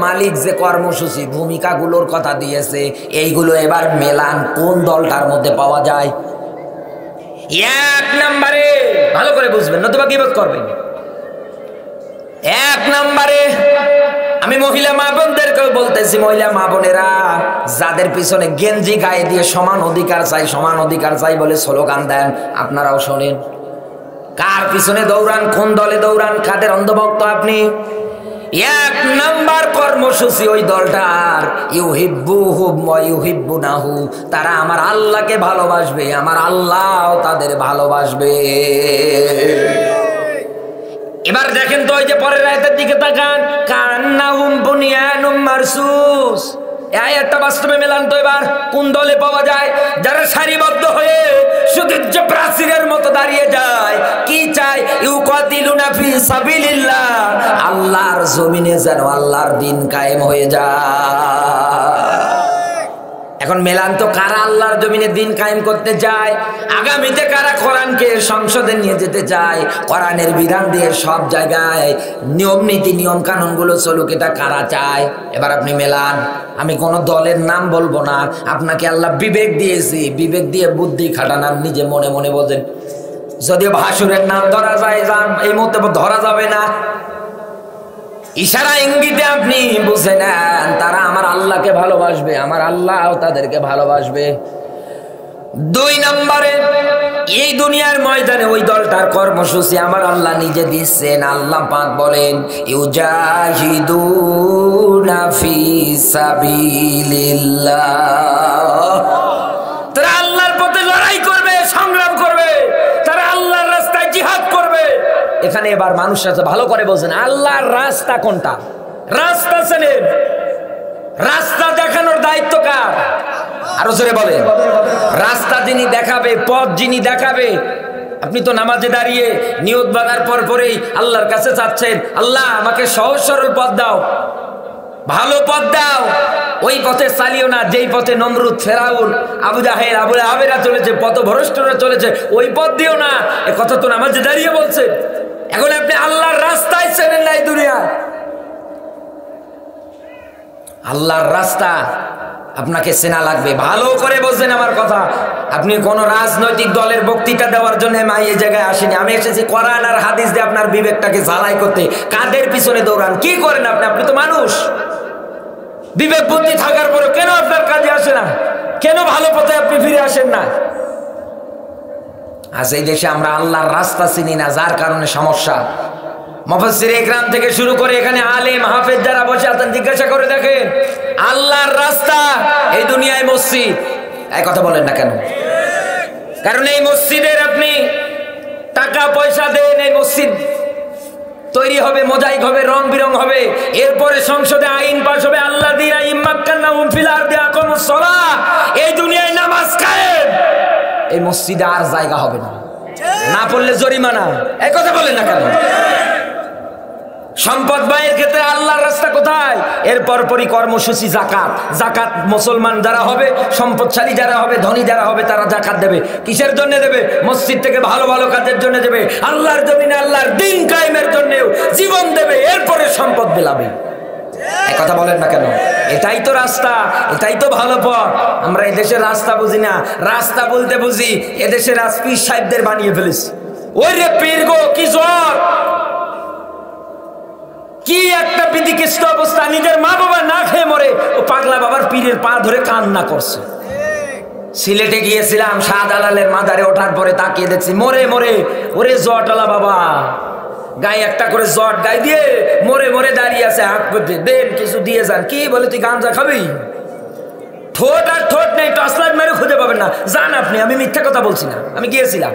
মালিক যে কর্মসূচি ভূমিকাগুলোর কথা দিয়েছে, এইগুলো এবার মেলান কোন দলটার মধ্যে পাওয়া যায়। এক নম্বরে, ভালো করে বুঝবেন নতুবা গীবত করবেন, এক নম্বরে আমি মহিলা মা বোনদেরকেও বলতেছি, মহিলা মা বোনেরা যাদের পিছনে গেঞ্জি গায়ে দিয়ে সমান অধিকার চাই, সমান অধিকার চাই বলে স্লোগান দেন, আপনারাও শোনেন। কার পিছনে দৌড়ান, কোন দলে দৌড়ান, কাদের অন্ধভক্ত আপনি? এক নাম্বার কর্মসূচি ওই দলটার, ইউহিব্বুহুম ওয়া ইউহিব্বুনাহু, তারা আমার আল্লাহকে ভালোবাসবে, আমার আল্লাহ তাদের ভালোবাসবে। এবার দেখেন তো ওই যে পরের আয়াতের দিকে তাকান, কান্নাহুম বুনিয়ানুম মারসুস, এই আয়াতটা বাস্তবে মেলান তো এবার কোন দলে পাওয়া যায়? যারা সারিবদ্ধ হয়ে সুদীর্ঘ প্রাচীরের মতো দাঁড়িয়ে যায়, কি চায়? ইউকাতিলুনা ফি সাবিলিল্লাহ, আল্লাহর জমিনে যেন আল্লাহর দ্বীন কায়েম হয়ে যায়। এখন মেলান তো কারা আল্লাহর জমিনে দ্বীন কায়েম করতে চায়, আগামীতে কারা কোরআনকে সংসদে নিয়ে যেতে চায়, কোরআনের বিধান দিয়ে সব জায়গায় নিয়ম নীতি নিয়ম কানুন গুলো চলুক, এটা কারা চায়? এবার আপনি মেলান। আমি কোন দলের নাম বলবো না, আপনাকে আল্লাহ বিবেক দিয়েছি, বিবেক দিয়ে বুদ্ধি খাটান, আর নিজে মনে মনে বোঝেন। যদিও ভাসুরের নাম ধরা যায়, এই মুহূর্তে ধরা যাবে না, ইশারা ইঙ্গিতে আপনি বুঝে নেন তারা আমার আল্লাহকে ভালোবাসবে, আমার আল্লাহ তাদেরকে ভালোবাসবে। দুই নম্বরে, এই দুনিয়ার ময়দানে ওই দলটার কর্মসূচি আমার আল্লাহ নিজে দিচ্ছেন। আল্লাহ পাক বলেন, ইউজাহিদুনা ফি সাবিলিল্লাহ, তারা আল্লাহর পথে লড়াই করবে, সংগ্রাম করবে, তারা আল্লাহর রাস্তায় জিহাদ করবে। এখানে এবার মানুষ আছে, ভালো করে বলছেন আল্লাহর রাস্তা কোনটা? রাস্তা চেনেন, রাস্তা দেখানোর দায়িত্ব কার? আরো জোরে বলেন। রাস্তা যিনি দেখাবে, পথ যিনি দেখাবে। আপনি তো নামাজে দাঁড়িয়ে নিয়ত বাঁধার পর পরেই আল্লাহর কাছে চাচ্ছেন, আল্লাহ আমাকে সহজ সরল পথ দাও, ভালো পথ দাও। ওই পথে চালিও না যেই পথে নমরুদ, ফেরাউন, আবু জাহেল, আবু লাহাবেরা চলেছে, পথভ্রষ্টরা চলেছে, ওই পথ দিও না। এ কথা তো নামাজে দাঁড়িয়ে বলছে। এখন আপনি আল্লাহর রাস্তায় চেনেন নাই দুনিয়া। আল্লাহর রাস্তা আপনাকে চেনা লাগবে। ভালো করে বলছেন আমার কথা। আপনি কোন রাজনৈতিক দলের বক্তৃতা দেওয়ার জন্য আমি এই জায়গায় আসিনি। আমি এসেছি কোরআন আর হাদিস দিয়ে আপনার বিবেকটাকে ঝালাই করতে। কাদের পিছনে দৌড়ান? কি করেন আপনি? আপনি তো মানুষ। বিবেক বুদ্ধি থাকার পরে কেন আপনার কাজে আসে না? কেন ভালো পথে আপনি ফিরে আসেন না? আজ এই দেশে আমরা আল্লাহর রাস্তা চিনি না, যার কারণে সমস্যা। মুফাসসির ইকরাম থেকে শুরু করে এখানে আলেম হাফেজ যারা বসে আছেন, জিজ্ঞাসা করে দেখেন, আল্লাহর রাস্তা এই দুনিয়ায় মসজিদ। এই কথা বলেন না কেন? কারণ এই মসজিদের আপনি টাকা পয়সা দেন, এই মসজিদ তৈরি হবে, মোজাইক হবে, রং বিরং হবে, এরপরে সংসদে আইন পাস হবে, আল্লাযীনা ইম্মাক্কানাহুম ফিল আরদি আকামুস সালাহ, এই দুনিয়ায় নামাজ কায়েম। এই মসজিদে আর জায়গা হবে না, না পড়লে জরিমানা। এই কথা বলেন না কেন? সম্পদ ব্যয়ের ক্ষেত্রে আল্লাহর রাস্তা কোথায়? এরপর পরই কর্মসূচি যাকাত। যাকাত মুসলমান যারা হবে, সম্পদশালী যারা হবে, ধনী যারা হবে, তারা যাকাত দেবে। কিসের জন্য দেবে? মসজিদ থেকে ভালো ভালো কাজের জন্য দেবে, আল্লাহর জমিনে আল্লাহর দ্বীন কায়েমের জন্য জীবন দেবে, এরপরে সম্পদ বিলাবে। এই কথা বলেন না কেন? এটাই তো রাস্তা, এটাই তো ভালো পথ। আমরা এদেশের রাস্তা বুঝি না। রাস্তা বলতে বুঝি এদেশের পীর সাহেবদের বানিয়ে ফেলেছি। ওই রে পীর গো, কি জ্বর, কি একটা বিধিকিষ্ট অবস্থা। নিজের মা বাবা না খেয়ে মরে, ও পাগলা বাবার পীরের পা ধরে কান্না করছে। সিলেটে গিয়েছিলাম, শাহজালালের মাজারে ওঠার পরে তাকিয়ে দেখছি মরে মরে, ওরে জটলা বাবা, গায়ে একটা করে জট গায়ে দিয়ে মরে মরে দাঁড়িয়ে আছে। হাত পড়তে দেন, কিছু দিয়ে যান। কি বলে, তুই গাঁজা খাবি? ঠোঁট আর ঠোঁট নেই, টর্চ লাইট মেরে খুঁজে পাবেন না। যান আপনি, আমি মিথ্যা কথা বলছি না, আমি গিয়েছিলাম।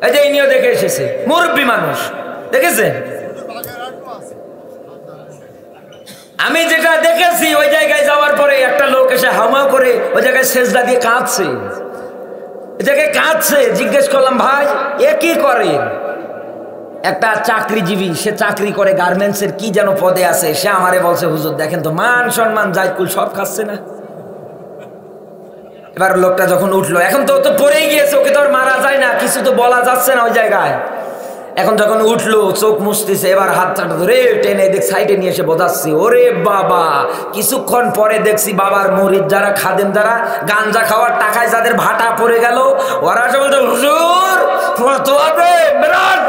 এই যে ইনিও দেখে এসেছে, মুরব্বী মানুষ, দেখেছেন? আমি যেটা দেখেছি, ওই জায়গায় যাওয়ার পরে একটা লোক এসে হামাও করে ওই জায়গায় সেজদা দিয়ে কাঁদছে, ওই জায়গায় কাঁদছে। জিজ্ঞেস করলাম, ভাই এ কি করে? একটা চাকরিজীবী, সে চাকরি করে গার্মেন্টসের কি যেন পদে আছে। সে আমারে বলছে, হুজুর দেখেন তো, মান সম্মান জায়কুল সব খাচ্ছে না। এবার লোকটা যখন উঠলো, এখন তো তো পড়েই গিয়েছে, ওকে তো আর মারা যায় না, কিছু তো বলা যাচ্ছে না ওই জায়গায়। এখন যখন উঠলো, চোখ মুছতেছে, এবার হাতটা ধরে টেনে দেখ সাইডে নিয়ে এসে বোঝাচ্ছি। ওরে বাবা, কিছুক্ষণ পরে দেখছি বাবার মুরিদ যারা, খাদেম যারা, গাঞ্জা খাওয়ার টাকায় যাদের ভাটা পড়ে গেল, ওরা সব বলছে, হুজুর ফতোয়া দেন, বেরোন।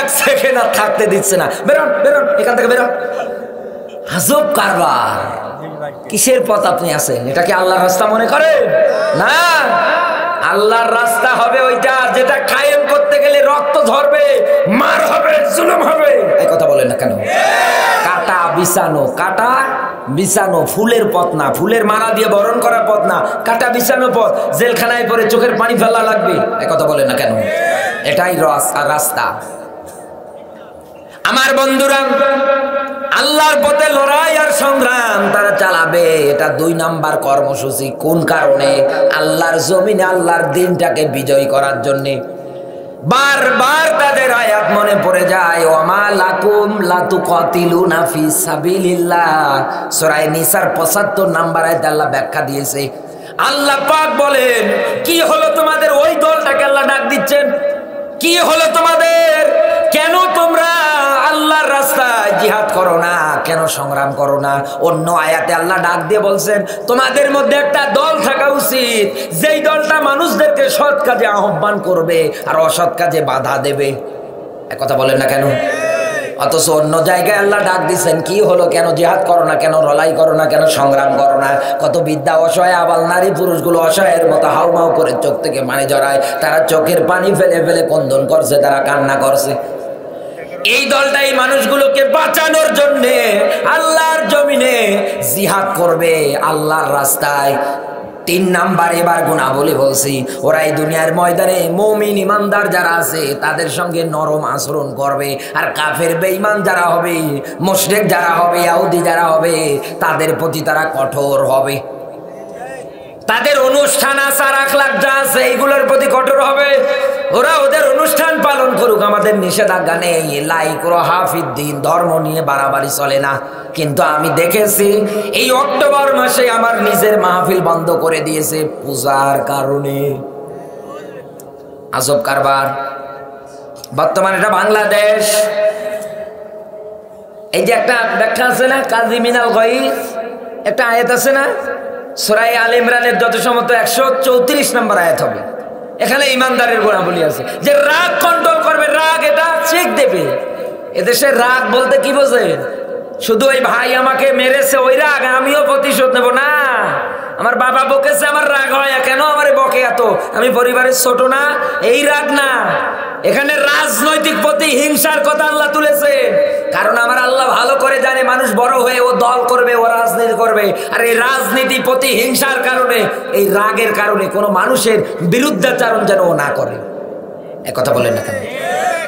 এক সেকেন্ড আর থাকতে দিচ্ছে না, বেরোন বেরোন, এখান থেকে বেরোন। আজব কারবার। কিসের পথ আপনি আছেন? এটা কি আল্লাহর রাস্তা মনে করেন? না, আল্লাহর রাস্তা হবে ওইটা যেটা কায়েম করতে গেলে রক্ত ঝরবে, মার হবে, জুলুম হবে। এই কথা বলেন না কেন? কাটা বিছানো, কাটা বিছানো, ফুলের পথ না, ফুলের মালা দিয়ে বরণ করা পথ না, কাটা বিছানো পথ। জেলখানায় পরে চোখের পানি ফেলা লাগবে। এই কথা বলেন না কেন? এটাই রাস্তা। আমার বন্ধুরা, আল্লাহর পথে লড়াই আর সংগ্রাম তারা চালাবে, এটা 2 নাম্বার কর্মসূচি। কোন কারণে? আল্লাহর জমিনে আল্লাহর দিনটাকে বিজয় করার জন্য। বারবার তাদের আয়াত মনে পড়ে যায়, ওমা লাকুম লাতুকাতিলুনা ফি সাবিলিল্লাহ। সূরা নিসার 75 নাম্বার আয়াতে আল্লাহ ব্যাখ্যা দিয়েছে। আল্লাহ পাক বলেন, কি হলো তোমাদের? ওই দলটাকে আল্লাহ ডাক দিচ্ছেন, কি হলো তোমাদের? কেন তোমরা আল্লাহর রাস্তায় জিহাদ করো না? কেন সংগ্রাম করো না? অন্য আয়াতে আল্লাহ ডাক দিয়ে বলছেন, তোমাদের মধ্যে একটা দল থাকা উচিত, যেই দলটা মানুষদেরকে সৎ কাজে আহ্বান করবে আর অসৎ কাজে বাধা দেবে। এক কথা বলেন না কেন? অথচ অন্য জায়গায় আল্লাহ ডাক দিচ্ছেন, কি হলো? কেন জিহাদ করো না? কেন লড়াই করো না? কেন সংগ্রাম করো না? কত বৃদ্ধা অসহায় আবাল নারী পুরুষগুলো অসহায়ের মতো হাউমাউ করে চোখ থেকে পানি জড়ায়, তারা চোখের পানি ফেলে ফেলে ক্রন্দন করছে, তারা কান্না করছে। এই দলটা এই মানুষগুলোকে বাঁচানোর জন্য আল্লাহর জমিনে জিহাদ করবে, আল্লাহর রাস্তায়। 3 নাম্বার এবার গুণাবলী বলছি, ওরা এই দুনিয়ার ময়দানে মুমিন ইমানদার যারা আছে তাদের সঙ্গে নরম আচরণ করবে, আর কাফের বেঈমান যারা হবে, মুশরিক যারা হবে, ইহুদি যারা হবে, তাদের প্রতি তারা কঠোর হবে। তাদের অনুষ্ঠান আচার আখলাক যা আছে এইগুলোর প্রতি কঠোর হবে। ওরা ওদের অনুষ্ঠান পালন করুক, আমাদের নিষেধাজ্ঞা নেই। লাইক হাফিদ দিন, ধর্ম নিয়ে বাড়াবাড়ি চলে না। কিন্তু আমি দেখেছি এই অক্টোবর মাসে আমার নিজের মাহফিল বন্ধ করে দিয়েছে পূজার কারণে। আজব কারবার। বর্তমানে এটা বাংলাদেশ। এই যে একটা ব্যাখ্যা আছে না, কাজী মিনাল গাইস, একটা আয়াত আছে না সূরা আলে ইমরানের যত সম্ভবত 134 নম্বর আয়াত হবে। এখানে ইমানদারের গুণাবলী আছে যে রাগ কন্ট্রোল করবে, রাগ এটা চেক দেবে। এদেশে রাগ বলতে কি বোঝে? শুধু ওই ভাই আমাকে মেরেছে ওই রাগ, আমিও প্রতিশোধ নেব না। আমার বাবা বকেছে আমার রাগ হয়, কেন আমার বকে এত, আমি পরিবারের ছোট না, এই রাগ না। এখানে রাজনৈতিক প্রতিহিংসার কথা আল্লাহ তুলেছে, কারণ আমার আল্লাহ ভালো করে জানে মানুষ বড় হয়ে ও দল করবে, ও রাজনীতি করবে। আর এই রাজনীতি প্রতিহিংসার কারণে, এই রাগের কারণে কোনো মানুষের বিরুদ্ধাচারণ যেন ও না করে। এক কথা বলেন না কেন?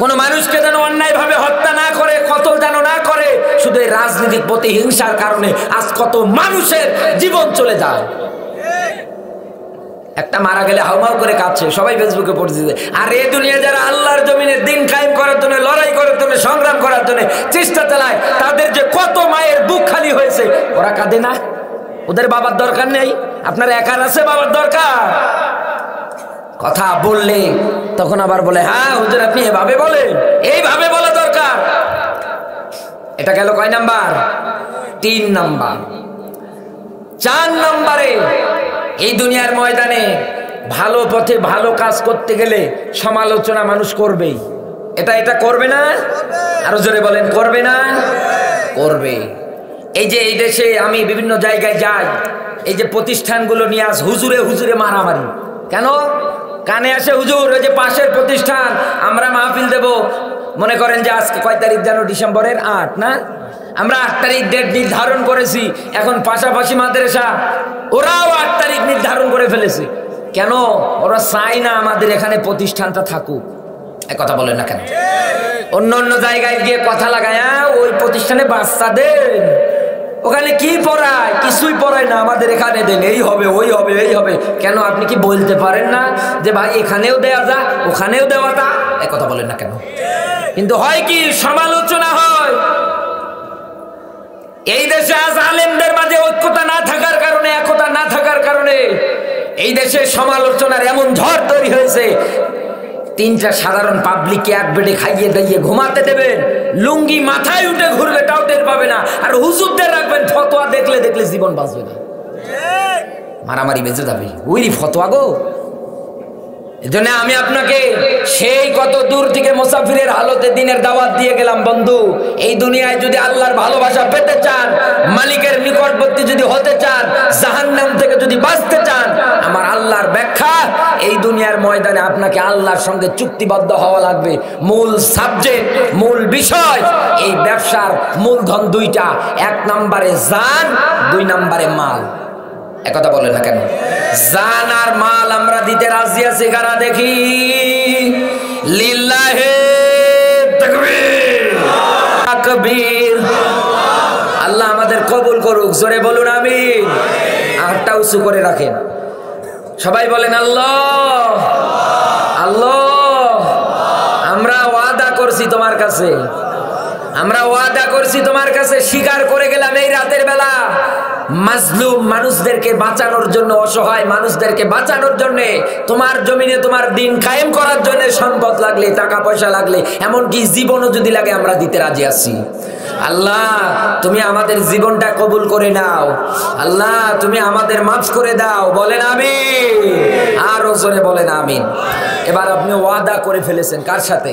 কোন মানুষকে যেন অন্যায় ভাবে হত্যা না করে, কতল যেন না করে, শুধু এই রাজনৈতিক প্রতিহিংসার কারণে আজ কত মানুষের জীবন চলে যায়। একটা মারা গেলে হাউমাউ করে কাঁদছে, সবাই ফেসবুকে পড়ছে। আর এই দুনিয়া যারা আল্লাহর জমিনে দিন কায়েম করার জন্য, লড়াই করার জন্য, সংগ্রাম করার জন্য চেষ্টা চালায়, তাদের যে কত মায়ের বুক খালি হয়েছে, ওরা কাঁদে না? ওদের বাবার দরকার নেই? আপনার একার আছে বাবার দরকার? কথা বললে তখন আবার বলে হ্যাঁ হুজুর আপনি এভাবে বলেন, এইভাবে বলা দরকার। এটা গেল কয় নাম্বার? 3 নাম্বার। 4 নম্বরে এই দুনিয়ার ময়দানে ভালো পথে ভালো কাজ করতে গেলে সমালোচনা মানুষ করবেই। এটা করবে না? আরো জোরে বলেন, করবে না? করবে। এই যে এই দেশে আমি বিভিন্ন জায়গায় যাই, এই যে প্রতিষ্ঠানগুলো নিয়ে আস হুজুরে হুজুরে মারামারি কেন? কানে আসে হুজুর ওই যে পাশের প্রতিষ্ঠান, আমরা মাহফিল দেব, মনে করেন যে আজকে কয় তারিখ যেন, ডিসেম্বরের 8 না, আমরা 8 তারিখ ডেট নির্ধারণ করেছি। এখন পাশাপাশি মাদ্রাসা ওরাও 8 তারিখ নির্ধারণ করে ফেলেছে। কেন? ওরা চায় না আমাদের এখানে প্রতিষ্ঠানটা থাকুক। এক কথা বলেন না কেন? অন্য অন্য জায়গায় গিয়ে কথা লাগায় ওই প্রতিষ্ঠানে বাচ্চা দেন, ওখানে কি পড়ায়? কিছুই পড়ায় না, আমাদের এখানে দেন, এই হবে ওই হবে এই হবে। কেন? আপনি কি বলতে পারেন না যে ভাই এখানেও দেওয়া যা ওখানেও দেওয়া যা? এক কথা বলেন না কেন? কিন্তু হয় কি, সমালোচনা হয়। এই দেশে আজ আলেমদের মাঝে ঐক্যতা না থাকার কারণে, একতা না থাকার কারণে এই দেশে সমালোচনার এমন ঝড় তৈরি হয়েছে। 3টা সাধারণ পাবলিককে এক বেডে খাইয়ে দাইয়ে ঘুমাতে দেবেন, লুঙ্গি মাথায় উঠে ঘুরবে, তাও টের পাবে না। আর হুজুরদের রাখবেন ফতোয়া দেখলে দেখলে জীবন বাঁচবে না, মারামারি বেঁচে যাবে। ওই ফতোয়া গো। এজন্য আমি আপনাকে সেই কত দূর থেকে মুসাফিরের হালতে দিনের দাওয়াত দিয়ে গেলাম। বন্ধু, এই দুনিয়ায় যদি আল্লাহর ভালোবাসা পেতে চান, মালিকের নিকটবর্তী যদি হতে চান, জাহান্নাম থেকে যদি বাঁচতে চান, আমার আল্লাহর ব্যাখ্যা, এই দুনিয়ার ময়দানে আপনাকে আল্লাহর সঙ্গে চুক্তিবদ্ধ হওয়া লাগবে। মূল সাবজেক্ট, মূল বিষয়, এই ব্যবসার মূলধন 2টা। 1 নম্বরে জান, 2 নম্বরে মাল। একথা বলে না কেন? জান আর মাল আমরা দিতে রাজি আছি কারা? দেখি লিল্লাহে তাকবীর, তাকবীর। আল্লাহ আমাদের কবুল করুক, জোরে বলুন আমিন। হাতটা উঁচু করে রাখেন, সবাই বলেন আল্লাহ আল্লাহ। আমরা ওয়াদা করছি তোমার কাছে, আমরা ওয়াদা করছি তোমার কাছে, স্বীকার করে গেলাম এই রাতের বেলা মাজলুম মানুষদেরকে বাঁচানোর জন্য, অসহায় মানুষদেরকে বাঁচানোর জন্য, তোমার জমিনে তোমার দিন কায়েম করার জন্য সম্পদ লাগলে, টাকা পয়সা লাগলে, এমনকি জীবনও যদি লাগে আমরা দিতে রাজি আছি। আল্লাহ তুমি আমাদের জীবনটা কবুল করে নাও, আল্লাহ তুমি আমাদের মাফ করে দাও। বলেন আমিন, আরো জোরে বলেন আমিন। এবার আপনি ওয়াদা করে ফেলেছেন কার সাথে?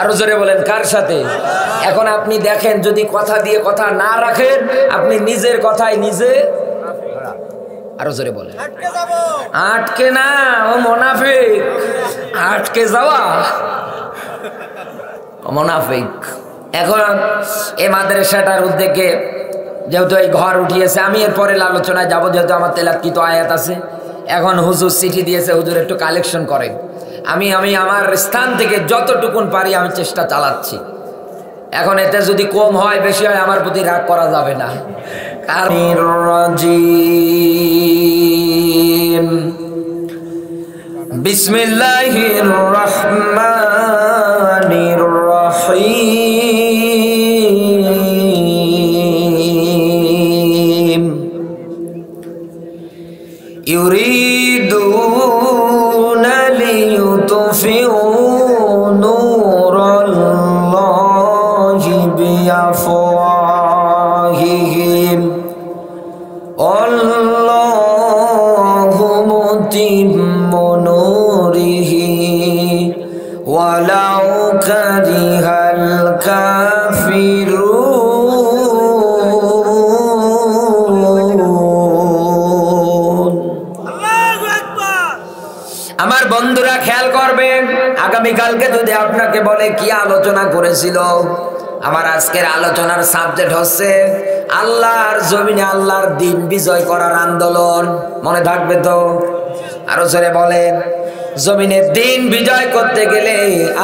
আরো জোরে বলেন কার সাথে? এখন আপনি দেখেন, যদি কথা দিয়ে কথা না রাখেন, আপনি নিজের কথায় নিজে, আরো জোরে বলেন, আটকে না, ও মুনাফিক, আটকে যাওয়া মুনাফিক। এখন এই মাদ্রাসাটার উদ্যোগে যেহেতু এই ঘর উঠিয়েছে, আমি এরপরে আলোচনায় যাবো, যেহেতু আমার তেলাওয়াত আয়াত আছে। এখন হুজুর চিঠি দিয়েছে, হুজুর একটু কালেকশন করেন। আমি আমার স্থান থেকে যতটুকুন পারি আমি চেষ্টা চালাচ্ছি। এখন এতে যদি কম হয় বেশি হয় আমার প্রতি রাগ করা যাবে না। বিসমিল্লাহির রহমানির রহিম ইউরিদুনা লিইউতফিউ নূরাল্লাহি বিআফওয়াহিহিম আল্লাহু মুতিম্মু নূরিহি ওয়ালাউ কারিহাল কাফিরুন। আল্লাহু আকবার। আমার বন্ধুরা খেয়াল করবেন, আগামীকালকে যদি আপনাকে বলে কি আলোচনা করেছিল, আমার আজকের আলোচনার সাবজেক্ট হচ্ছে আল্লাহর জমিনে আল্লাহর দিন বিজয় করার আন্দোলন। মনে থাকবে তো? আরো জোরে বলেন। জমিনের দিন বিজয় করতে গেলে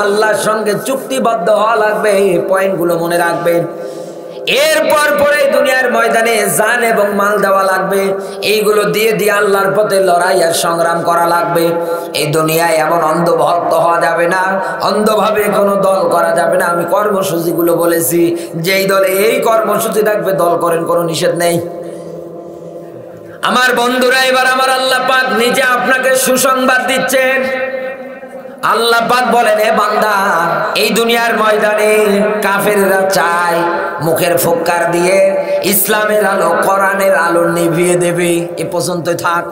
আল্লাহর সঙ্গে চুক্তিবদ্ধ হওয়া লাগবে। পয়েন্টগুলো মনে রাখবেন। এরপর পরে দুনিয়ার ময়দানে জান এবং মাল দেওয়া লাগবে। এইগুলো দিয়ে দিয়ে আল্লাহর পথে লড়াই আর সংগ্রাম করা লাগবে। এই দুনিয়ায় এমন অন্ধভক্ত হওয়া যাবে না, অন্ধভাবে কোনো দল করা যাবে না। আমি কর্মসূচিগুলো বলেছি, যেই দলে এই কর্মসূচি থাকবে দল করেন, কোনো নিষেধ নেই। আমার বন্ধুরা, এবার আমার আল্লাহ পাক নিজে আপনাকে সুসংবাদ দিচ্ছেন। আল্লাহ পাক বলেন, হে বান্দা, এই দুনিয়ার ময়দানে কাফেররা চায় মুখের ফুৎকার দিয়ে ইসলামের আলো, কোরআনের আলো নিভিয়ে দেবে। এ পর্যন্তই থাক।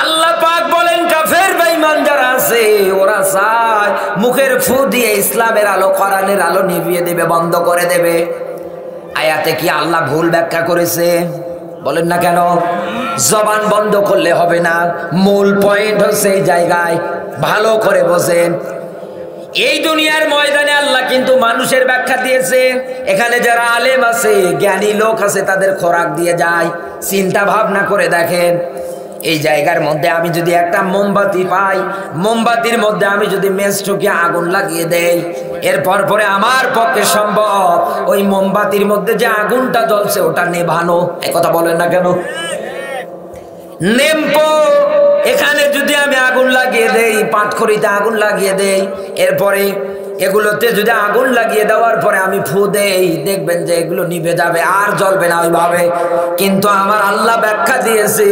আল্লাহ পাক বলেন, কাফের বেঈমান যারা আছে ওরা চায় মুখের ফু দিয়ে ইসলামের আলো, কোরআনের আলো নিভিয়ে দেবে, বন্ধ করে দেবে। আয়াতে কি আল্লাহ ভুল ব্যাখ্যা করেছে? বলেন না কেন? জবান বন্ধ করলে হবে না, মূল পয়েন্ট হচ্ছে এই জায়গায়। ভালো করে বোঝেন। এই দুনিয়ার ময়দানে আল্লাহ কিন্তু মানুষের ব্যাখ্যা দিয়েছে। এখানে যারা আলেম আছে, জ্ঞানী লোক আছে, তাদের খোরাক দিয়ে যায়। চিন্তা ভাবনা করে দেখেন, এই জায়গার মধ্যে আমি যদি একটা মোমবাতি পাই, মোমবাতির মধ্যে আমি যদি মেজ ঠুকিয়ে আগুন লাগিয়ে দেই, এরপর পরে আমার পক্ষে সম্ভব ওই মোমবাতির মধ্যে যে আগুনটা জ্বলছে ওটা নেভানো? একথা বলেন না কেন? নেমপো এখানে যদি আমি আগুন লাগিয়ে দেই, পাটখড়িতে আগুন লাগিয়ে দেই, এরপরে এগুলোতে যদি আগুন লাগিয়ে দেওয়ার পরে আমি ফু দেই, দেখবেন যে এগুলো নিভে যাবে, আর জ্বলবে না ওইভাবে। কিন্তু আমার আল্লাহ ব্যাখ্যা দিয়েছে,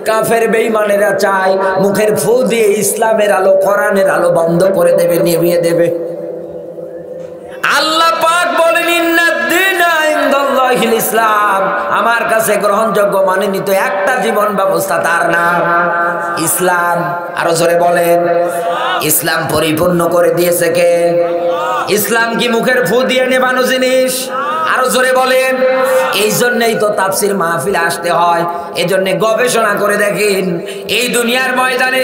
কাফের বেঈমানেরা চায় মুখের ফু দিয়ে ইসলামের আলো, কোরআনের আলো বন্ধ করে দেবে, নিভিয়ে দেবে। আল্লাহ পাক বলেন, ইন্নাদ-দীনা ইনদাল্লাহিল ইসলাম, আমার কাছে গ্রহণযোগ্য মানে নিত একটা জীবন ব্যবস্থা, তার নাম ইসলাম। আরো জোরে বলেন। ইসলাম পরিপূর্ণ করে দিয়েছে কে? ইসলাম কি মুখের ফু দিয়ে নেবানো জিনিস? আরো জোরে বলেন। এই জন্যই তো তাফসীর মাহফিলে আসতে হয়। এই জন্য গবেষণা করে দেখেন, এই দুনিয়ার ময়দানে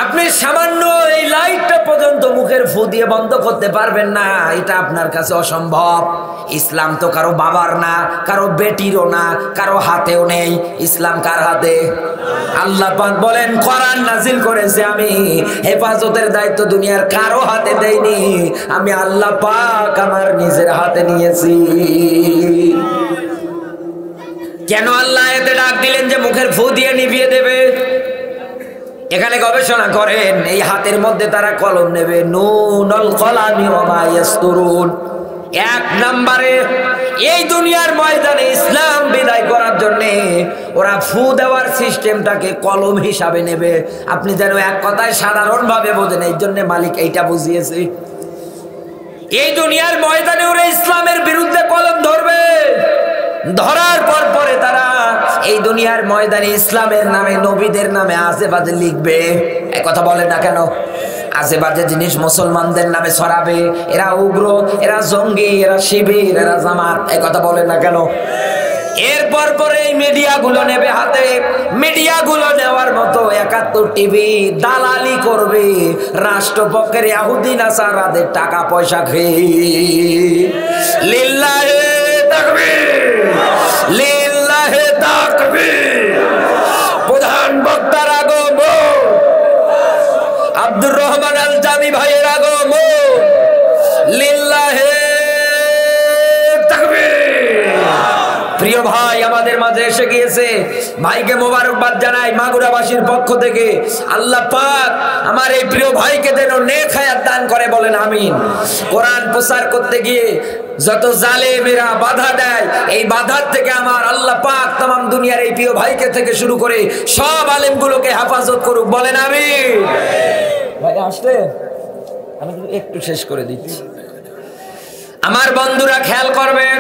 আপনি সামান্য এই লাইটটা পর্যন্ত মুখের ফু দিয়ে বন্ধ করতে পারবেন না, এটা আপনার কাছে অসম্ভব। ইসলাম তো কারো বাবার না, কারো বেটিরও না, কারো হাতেও নেই। ইসলাম কার হাতে? আল্লাহ পাক বলেন, কোরআন নাজিল করেছে আমি, হেফাজতের দায়িত্ব দুনিয়ার কারো হাতে দেইনি, আমি আল্লাহ পাক আমার নিজের হাতে নিয়েছি। কেন আল্লাহ এতে ডাক দিলেন যে মুখের ফু দিয়ে নিভিয়ে দেবে? এখানে গবেষণা করেন, এই হাতের মধ্যে তারা কলম নেবে, নুনুল কলামি ওয়া মা ইয়াসতুরুন। এক নম্বরে এই দুনিয়ার ময়দানে ইসলাম বিদায় করার জন্য ওরা ফু দেওয়ার সিস্টেমটাকে কলম হিসাবে নেবে। আপনি যেন এক কথায় সাধারণভাবে বোঝেন, এই জন্য মালিক এইটা বুঝিয়েছে। এই দুনিয়ার ময়দানে ওরা ইসলামের বিরুদ্ধে কলম ধরবে, ধরার পর পরে তারা এই দুনিয়ার ময়দানে ইসলামের নামে, নবীদের নামে আজে বাজে লিখবে। এক কথা বলেন না কেন? আজে বাজে জিনিস মুসলমানদের নামে ছড়াবে। এরা উগ্র, এরা জঙ্গি, এরা শিবির, এরা জামাত। এক কথা বলেন না কেন? এরপর পরে এই মিডিয়াগুলো নেবে হাতে। মিডিয়াগুলো নেওয়ার মতো ৭১ টিভি দালালি করবে রাষ্ট্রপক্ষের ইহুদি নাসারাদের টাকা পয়সা খেয়ে। লিল্লাহে তাকবীর, লিল্লাহে তাকবীর। প্রধান বক্তার আগমন, আব্দুর রহমান আল জামি ভাইয়ের আগমন। লিল্লাহে তাকবীর। প্রিয় ভাই আমাদের মাঝে এসে গিয়েছে, ভাইকে মোবারকবাদ জানাই মাগুরাবাসীর পক্ষ থেকে। আল্লাহ পাক আমার এই প্রিয় ভাইকে যেন নেক হায়াত দান করে, বলেন আমিন। কোরআন প্রচার করতে গিয়ে যত জালেমেরা বাধা দেয়, এই বাধার থেকে আমার আল্লাহ পাক তামাম দুনিয়ার এই প্রিয় ভাইকে থেকে শুরু করে সব আলেমগুলোকে হেফাজত করুক, বলেন আমিন। ভাই আসলে আমি একটু শেষ করে দিচ্ছি। আমার বন্ধুরা খেয়াল করবেন,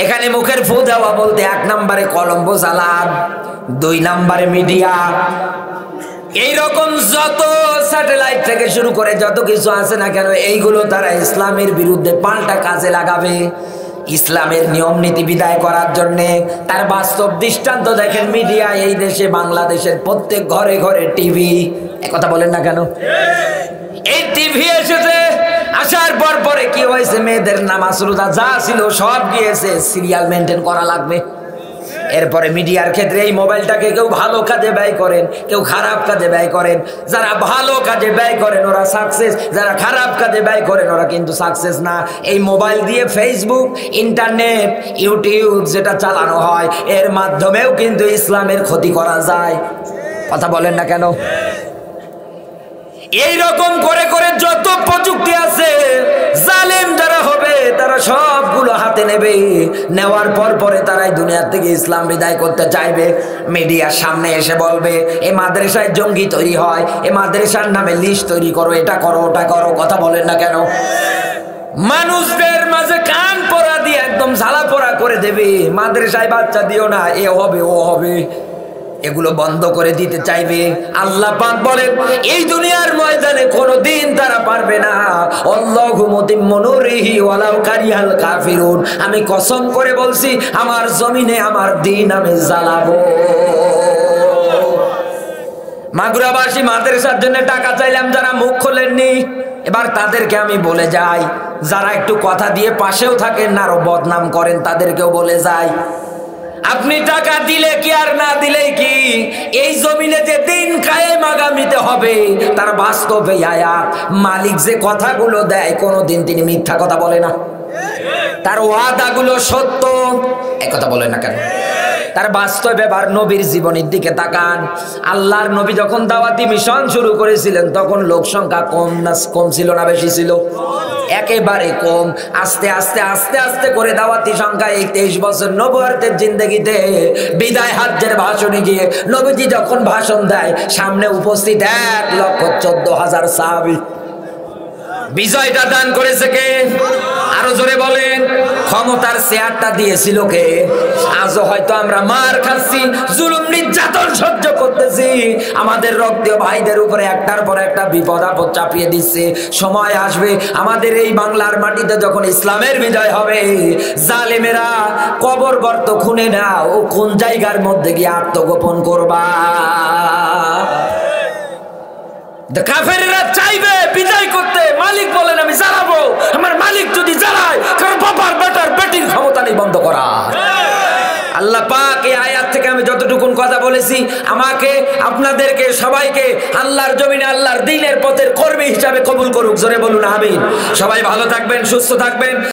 এখানে মুখের ফু দেওয়া বলতে 1 নম্বরে কলম্বো চালান, 2 নম্বরে মিডিয়া, এইরকম যত স্যাটেলাইট থেকে শুরু করে যত কিছু আছে না কেন, এইগুলো তারা ইসলামের বিরুদ্ধে পাল্টা কাজে লাগাবে, ইসলামের নিয়ম নীতি বিদায় করার জন্যে। তার বাস্তব দৃষ্টান্ত দেখেন, মিডিয়া এই দেশে বাংলাদেশের প্রত্যেক ঘরে ঘরে টিভি। একথা বলেন না কেন? এই টিভি এসেছে, আসার পর পরে কি হয়েছে, মেয়েদের নামাজ রোজা যা ছিল সব গিয়েছে, সিরিয়াল মেনটেন করা লাগবে। এরপরে মিডিয়ার ক্ষেত্রে এই মোবাইলটাকে কেউ ভালো কাজে ব্যয় করেন, কেউ খারাপ কাজে ব্যয় করেন। যারা ভালো কাজে ব্যয় করেন ওরা সাকসেস, যারা খারাপ কাজে ব্যয় করেন ওরা কিন্তু সাকসেস না। এই মোবাইল দিয়ে ফেসবুক, ইন্টারনেট, ইউটিউব যেটা চালানো হয়, এর মাধ্যমেও কিন্তু ইসলামের ক্ষতি করা যায়। কথা বলেন না কেন? এই রকম করে করে যত প্রযুক্তি আছে, জালেম যারা হবে তারা সবগুলো হাতে নেবে, নেওয়ার পর পরে তারাই দুনিয়া থেকে ইসলাম বিদায় করতে চাইবে। মিডিয়ার সামনে এসে বলবে এই মাদ্রাসায় জঙ্গি তৈরি হয়, এই মাদ্রাসার নামে লিস্ট তৈরি করো, এটা করো ওটা করো। কথা বলেন না কেন? মানুষদের মাঝে কান পরা দিয়ে একদম ঝালা পরা করে দেবে, মাদ্রাসায় বাচ্চা দিও না, এ হবে ও হবে, এগুলো বন্ধ করে দিতে চাইবে। আল্লাহ পাক বলেন এই দুনিয়ার ময়দানে কোনোদিন তারা পারবে না। আল্লাহু মুতিম্মু নূরিহি ওয়ালাউ কারিহাল কাফিরুন। আমি কসম করে বলছি, আমার জমিনে আমার দ্বীন আমি জ্বালাবো। মাগুরাবাসী মাদ্রাসার জন্য টাকা চাইলাম, যারা মুখ খোলেননি, এবার তাদেরকে আমি বলে যাই, যারা একটু কথা দিয়ে পাশেও থাকেন না আরো বদনাম করেন, তাদেরকেও বলে যাই, আপনি টাকা দিলে কি আর না দিলেই কি, এই জমিনে যে দিন কায়েম আগামীতে হবে তার বাস্তব এই আয়াত। মালিক যে কথাগুলো দেয় কোনোদিন তিনি মিথ্যা কথা বলে না, তার ওয়াদাগুলো সত্য। একথা বলে না কেন? তার বাস্তব। এবার নবীর জীবনের দিকে তাকান। আল্লাহর নবী যখন দাওয়াতি মিশন শুরু করেছিলেন তখন লোক সংখ্যা কম ছিল না বেশি ছিল? একেবারে কম। আস্তে আস্তে আস্তে আস্তে করে দাওয়াতি সংখ্যা এই 23 বছর নবুয়তের জিন্দেগিতে বিদায় হজ্জের ভাষণে গিয়ে নবীজি যখন ভাষণ দেয়, সামনে উপস্থিত 1,14,000 সাহাবী। বিজয়টা দান করেছে কে? আরো জোরে বলেন। ক্ষমতার চেয়ারটা দিয়েছিল কে? আজও হয়তো আমরা মার খাচ্ছি, জুলুম নির্যাতন সহ্য করতেছি, আমাদের রক্তীয় ভাইদের উপরে একটার পর একটা বিপদ আপদ চাপিয়ে দিচ্ছে। সময় আসবে আমাদের এই বাংলার মাটিতে যখন ইসলামের বিজয় হবে, জালেমেরা কবর গর্ত খুনে না ও কোন জায়গার মধ্যে গিয়ে আত্মগোপন করবা। কাফেরেরা চাইবে বিজয় করতে, মালিক বলেন আমি জ্বালাবো। আমার মালিক যদি জ্বালায়, কারণ বাবার বেটার বেটির ক্ষমতা নেই বন্ধ করা। আল্লাহ পাক এই আয়াত থেকে আমি যতটুকুন কথা বলেছি, আমাকে আপনাদেরকে সবাইকে আল্লাহর জমিনে আল্লাহর দ্বীনের পথের কর্মী হিসাবে কবুল করুক। জোরে বলুন আমিন। সবাই ভালো থাকবেন, সুস্থ থাকবেন।